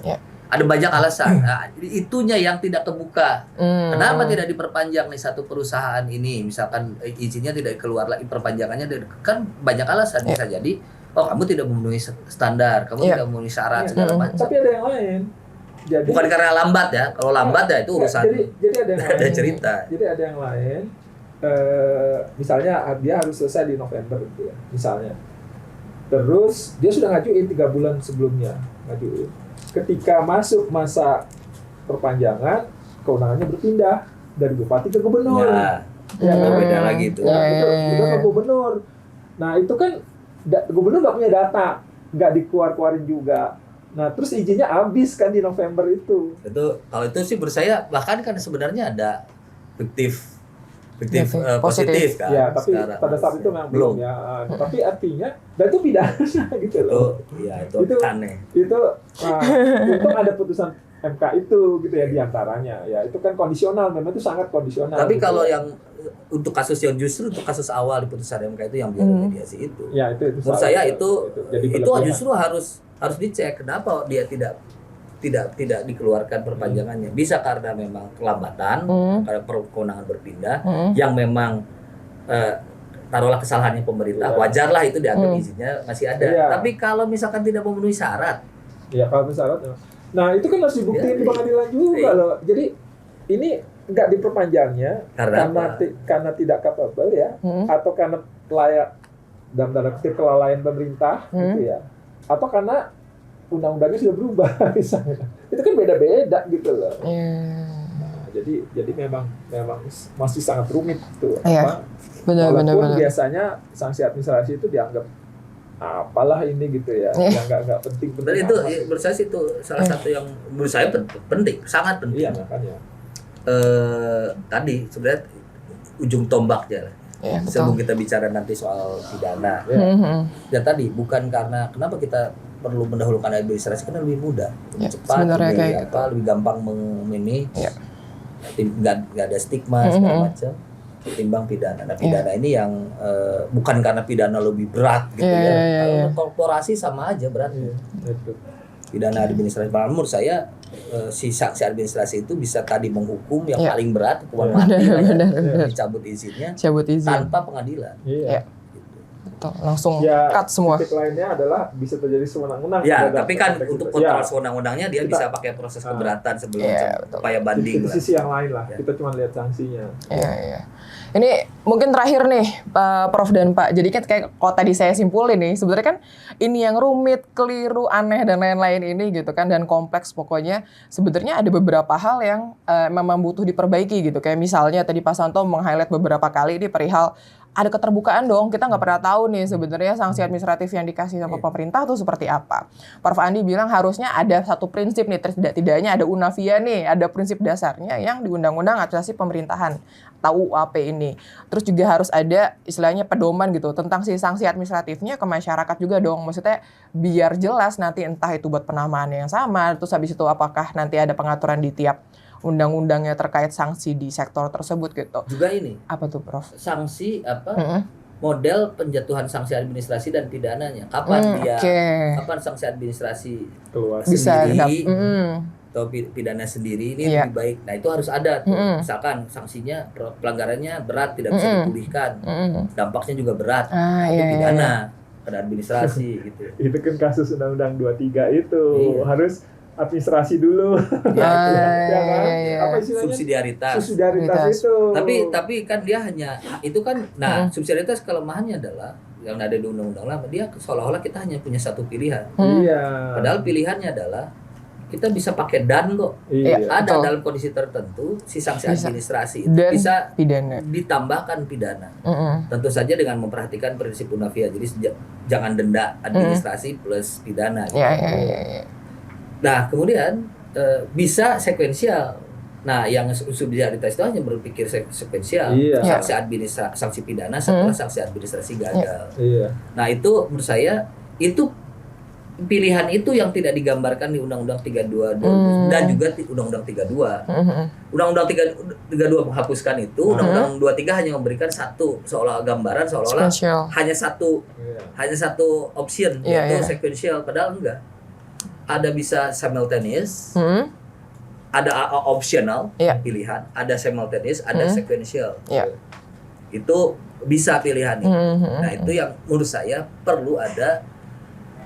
Ada banyak alasan. Nah, itunya yang tidak kebuka. Kenapa tidak diperpanjang nih satu perusahaan ini? Misalkan izinnya tidak keluar lagi, perpanjangannya kan banyak alasan. Bisa jadi kamu tidak memenuhi standar, kamu tidak memenuhi syarat segala macam. Tapi ada yang lain. Jadi, bukan karena lambat ya. Kalau lambat ya itu urusan. Jadi ada yang ada cerita. Jadi ada yang lain. Misalnya dia harus selesai di November gitu ya, misalnya. Terus dia sudah ngajuin 3 bulan sebelumnya, ngajuin. Ketika masuk masa perpanjangan, kewenangannya berpindah dari bupati ke gubernur. Beda lagi itu. Itu ke gubernur. Nah itu kan gubernur nggak punya data, nggak dikeluarin juga. Nah terus izinnya habis kan di November itu. Itu kalau itu sih menurut saya bahkan kan sebenarnya ada fiktif positif kan. Ya, tapi pada saat itu memang belum ya. Tapi artinya dan itu pidana gitu loh. Itu aneh. Itu untung ada putusan MK itu gitu ya diantaranya. Ya itu kan kondisional, memang itu sangat kondisional. Tapi gitu kalau yang untuk kasus yang justru untuk kasus awal di putusan MK itu yang bioremediasi itu. Ya itu menurut saya itu justru harus dicek kenapa dia tidak dikeluarkan perpanjangannya. Bisa karena memang kelambatan, karena kewenangan berpindah, yang memang taruhlah kesalahannya pemerintah, wajarlah itu dianggap izinnya masih ada. Tapi kalau misalkan tidak memenuhi syarat, kalau syarat, nah itu kan harus dibuktikan di pengadilan juga loh. Jadi ini nggak diperpanjangnya karena tidak capable ya, atau karena dalam tanda kutip kelalaian pemerintah gitu ya, atau karena undang-undangnya sudah berubah misalnya. Itu kan beda-beda gitu loh. Nah, jadi memang masih sangat rumit tuh. Walaupun biasanya sanksi administrasi itu dianggap apalah ini gitu ya, yang nggak penting. Dan itu menurut saya itu salah satu yang menurut saya penting, sangat penting. Iya makanya. Tadi sebenarnya ujung tombaknya lah. Sebelum kita bicara nanti soal pidana. Dan tadi bukan karena kenapa kita perlu mendahulukan administrasi, karena lebih mudah, lebih cepat, lebih gampang nggak ada stigma segala macam ketimbang pidana. Nah pidana ini yang bukan karena pidana lebih berat gitu Kalau korporasi sama aja beratnya. Pidana administrasi, menurut saya si sanksi administrasi itu bisa tadi menghukum yang paling berat, hukuman mati, dicabut izinnya, tanpa pengadilan. Langsung cut semua. Titik lainnya adalah bisa terjadi sewenang-wenang. Tapi kan untuk kontrol sewenang-wenangnya dia bisa pakai proses keberatan sebelum upaya banding. Di sisi yang lain lah, kita cuma lihat sanksinya. Ini mungkin terakhir nih Prof dan Pak. Jadi kan kayak kalau tadi saya simpulin nih, sebenarnya kan ini yang rumit, keliru, aneh dan lain-lain ini gitu kan, dan kompleks pokoknya. Sebenarnya ada beberapa hal yang memang butuh diperbaiki gitu. Kayak misalnya tadi Pak Santo meng-highlight beberapa kali di perihal ada keterbukaan dong. Kita nggak pernah tahu nih sebenarnya sanksi administratif yang dikasih sama pemerintah tuh seperti apa. Prof. Andi bilang harusnya ada satu prinsip nih, tidak-tidaknya ada UNAVIA nih, ada prinsip dasarnya yang di Undang-Undang Administrasi Pemerintahan atau UAP ini. Terus juga harus ada istilahnya pedoman gitu tentang si sanksi administratifnya ke masyarakat juga dong. Maksudnya biar jelas nanti entah itu buat penamaan yang sama, terus habis itu apakah nanti ada pengaturan di tiap undang-undangnya terkait sanksi di sektor tersebut gitu. Juga ini. Apa tuh, Prof? Sanksi model penjatuhan sanksi administrasi dan pidananya. Kapan kapan sanksi administrasi keluar bisa sendiri atau pidana sendiri ini lebih baik. Nah, itu harus ada tuh. Misalkan sanksinya pelanggarannya berat tidak bisa dipulihkan. Dampaknya juga berat. Itu pidana pada administrasi gitu. Itu kan kasus Undang-Undang 23 itu. Harus administrasi dulu. Apa istilahnya? Subsidiaritas itu. Tapi kan dia hanya itu kan. Nah, subsidiaritas kelemahannya adalah yang ada di undang-undang lama, dia seolah-olah kita hanya punya satu pilihan. Padahal pilihannya adalah kita bisa pakai dan kok. Ada dalam kondisi tertentu si sanksi administrasi itu bisa pidana. Ditambahkan pidana. Tentu saja dengan memperhatikan prinsip UNAVIA. Jadi jangan denda administrasi plus pidana. Gitu. Nah, kemudian bisa sekuensial. Nah, yang subsidiaritas itu hanya berpikir sekuensial. Sanksi pidana setelah sanksi administrasi gagal. Nah, itu menurut saya itu pilihan itu yang tidak digambarkan di Undang-Undang 32 dan juga di Undang-Undang 32. Undang-Undang 32 menghapuskan itu, Undang-Undang 23 hanya memberikan satu gambaran seolah-olah hanya satu option yaitu sequential, padahal enggak. Ada bisa simultaneous, ada optional pilihan, ada simultaneous, ada sequential. Itu bisa pilihan itu. Nah, itu yang menurut saya perlu ada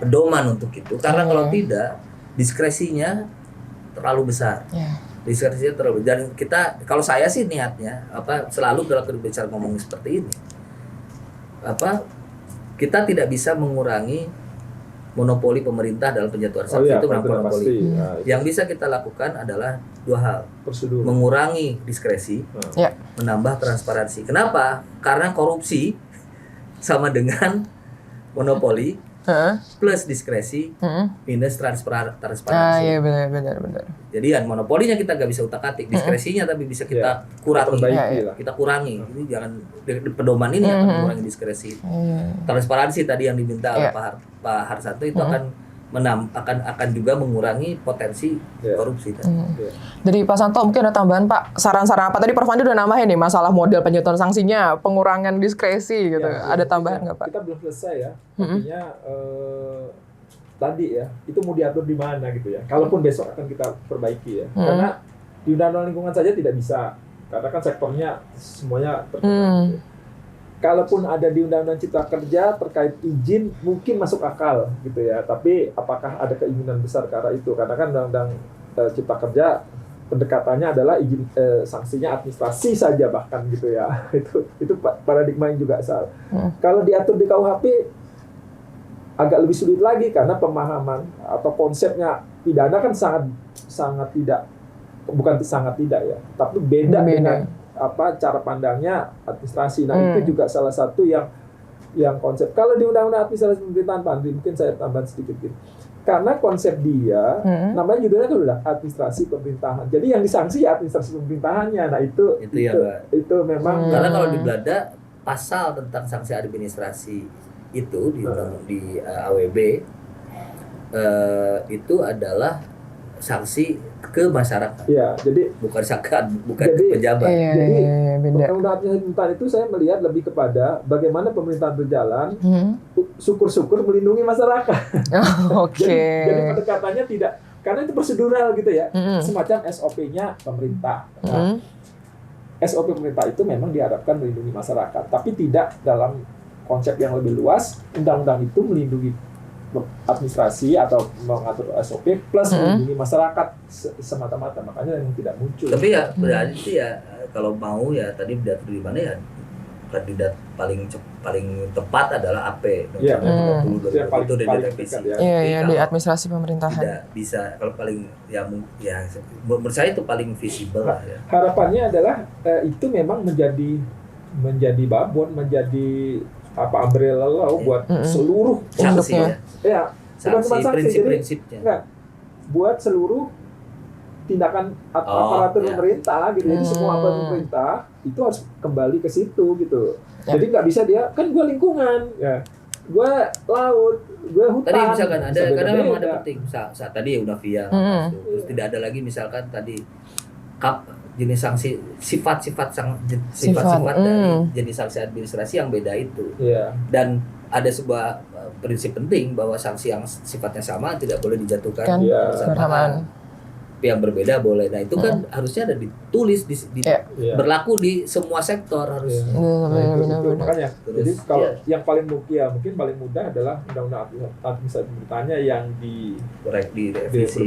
pedoman untuk itu. Karena kalau tidak, diskresinya terlalu besar. Diskresinya terlalu. Dan kita, kalau saya sih niatnya selalu dalam berbicara ngomong seperti ini, kita tidak bisa mengurangi monopoli pemerintah dalam penjatuhan sanksi. Itu monopoli. Yang bisa kita lakukan adalah dua hal. Prosedur. Mengurangi diskresi, menambah transparansi. Kenapa? Karena korupsi sama dengan monopoli plus diskresi minus transparansi. Iya, benar. Jadi monopolinya kita nggak bisa utak-atik, diskresinya tapi bisa kita kurangi. Kita kurangi. Ini jangan pedoman ini akan mengurangi diskresi. Transparansi tadi yang diminta oleh Pak Harsanto itu akan juga mengurangi potensi korupsi. Dari Pak Santo mungkin ada tambahan, Pak, saran-saran apa tadi Prof. Andi udah namahin nih masalah model penjatuhan sanksinya, pengurangan diskresi gitu. Ada tambahan nggak, Pak? Kita belum selesai ya. Artinya tadi ya, itu mau diatur di mana gitu ya. Kalaupun besok akan kita perbaiki ya. Karena di undang-undang lingkungan saja tidak bisa. Karena kan sektornya semuanya terkena. Kalaupun ada di Undang-Undang Cipta Kerja terkait izin mungkin masuk akal gitu ya, tapi apakah ada keinginan besar ke arah itu? Karena kan Undang-Undang Cipta Kerja pendekatannya adalah izin sanksinya administrasi saja bahkan gitu ya. Itu paradigma yang juga salah. Kalau diatur di KUHP agak lebih sulit lagi karena pemahaman atau konsepnya pidana kan sangat tidak, bukan sangat tidak ya, tapi beda. Dengan cara pandangnya administrasi. Nah, itu juga salah satu yang konsep. Kalau di Undang-Undang Administrasi Pemerintahan, Pak Andri, mungkin saya tambahan sedikit gitu. Karena konsep dia, namanya judulnya kan udah administrasi pemerintahan. Jadi yang disanksi ya administrasi pemerintahannya. Nah, itu memang karena kalau di Belanda pasal tentang sanksi administrasi itu di AWB itu adalah sanksi ke masyarakat. Iya, jadi bukan ke pejabat. Jadi Undang-Undang Pemerintahan itu saya melihat lebih kepada bagaimana pemerintahan berjalan, syukur-syukur melindungi masyarakat. Jadi pendekatannya tidak, karena itu prosedural gitu ya, semacam SOP-nya pemerintah. Nah, SOP pemerintah itu memang diharapkan melindungi masyarakat, tapi tidak dalam konsep yang lebih luas. Undang-undang itu melindungi administrasi atau mengatur SOP plus melindungi masyarakat semata-mata, makanya yang tidak muncul. Tapi ya berarti ya kalau mau ya tadi diatur di mana ya, kandidat paling tepat adalah AP nomor 30 itu dari revisi. Iya, di administrasi pemerintahan. Tidak bisa kalau paling ya menurut saya itu paling visible lah ya. Harapannya adalah itu memang menjadi menjadi babon, menjadi umbrella law buat seluruh sanksi ya. Bukan cuma sanksi, jadi enggak, buat seluruh tindakan aparatur pemerintah gitu. Jadi semua aparatur pemerintah itu harus kembali ke situ gitu. Jadi nggak bisa dia, kan gue lingkungan, ya gue laut, gue hutan. Tadi misalkan ada, karena memang ada penting saat tadi ya udah via, terus tidak ada lagi misalkan tadi jenis sanksi sifat-sifat dari jenis sanksi administrasi yang beda itu. Dan ada sebuah prinsip penting bahwa sanksi yang sifatnya sama tidak boleh dijatuhkan bersamaan. Yang berbeda boleh. Nah itu kan harusnya ada ditulis berlaku di semua sektor harus. Itu. Makanya jadi kalau yang mungkin paling mudah adalah undang-undang administrasi pemerintahannya yang direvisi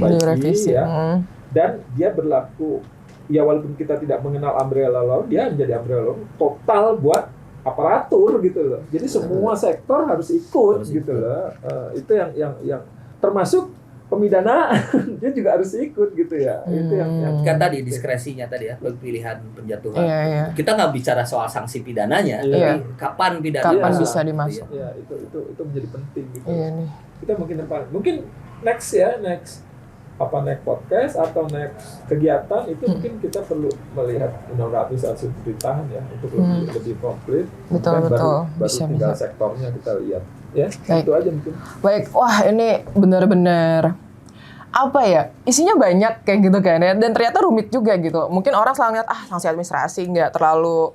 ya. Dan dia berlaku ya, walaupun kita tidak mengenal umbrella law, dia menjadi umbrella law total buat aparatur gitu loh. Jadi semua sektor harus ikut gitu loh. Itu yang termasuk pemidanaan dia juga harus ikut gitu ya. Itu yang kan tadi diskresinya tadi ya, pilihan penjatuhan. Kita nggak bicara soal sanksi pidananya, tapi kapan pidana bisa dimasuk. Ya, itu menjadi penting gitu. Kita mungkin next podcast atau next kegiatan itu mungkin kita perlu melihat undang-undang administrasi pemerintahan ya untuk lebih komplit. Betul. Baru tinggal sektornya kita lihat. Ya, itu aja mungkin. Baik, wah ini benar-benar apa ya, isinya banyak kayak gitu kan ya, dan ternyata rumit juga gitu. Mungkin orang selalu lihat sanksi administrasi nggak terlalu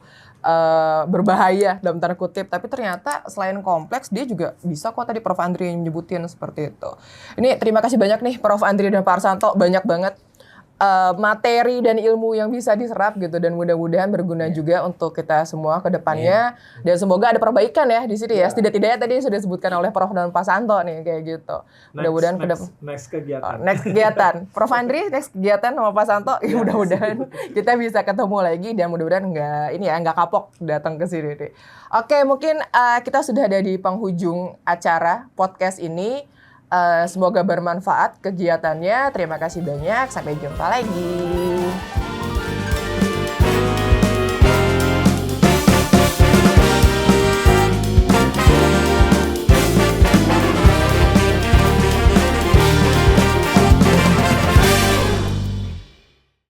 berbahaya dalam tanda kutip, tapi ternyata selain kompleks dia juga bisa kok, tadi Prof. Andri yang nyebutin seperti itu. Ini terima kasih banyak nih Prof. Andri dan Pak Harsanto, banyak banget materi dan ilmu yang bisa diserap gitu, dan mudah-mudahan berguna juga untuk kita semua ke depannya. Dan semoga ada perbaikan ya di sini ya. Setidak-tidaknya tadi sudah disebutkan oleh Prof dan Pak Santo nih kayak gitu. Mudah-mudahan next kegiatan. Next kegiatan. Prof Andri next kegiatan sama Pak Santo. Ya, mudah-mudahan kita bisa ketemu lagi dan mudah-mudahan nggak kapok datang ke sini nih. Oke, mungkin kita sudah ada di penghujung acara podcast ini. Semoga bermanfaat kegiatannya. Terima kasih banyak. Sampai jumpa lagi.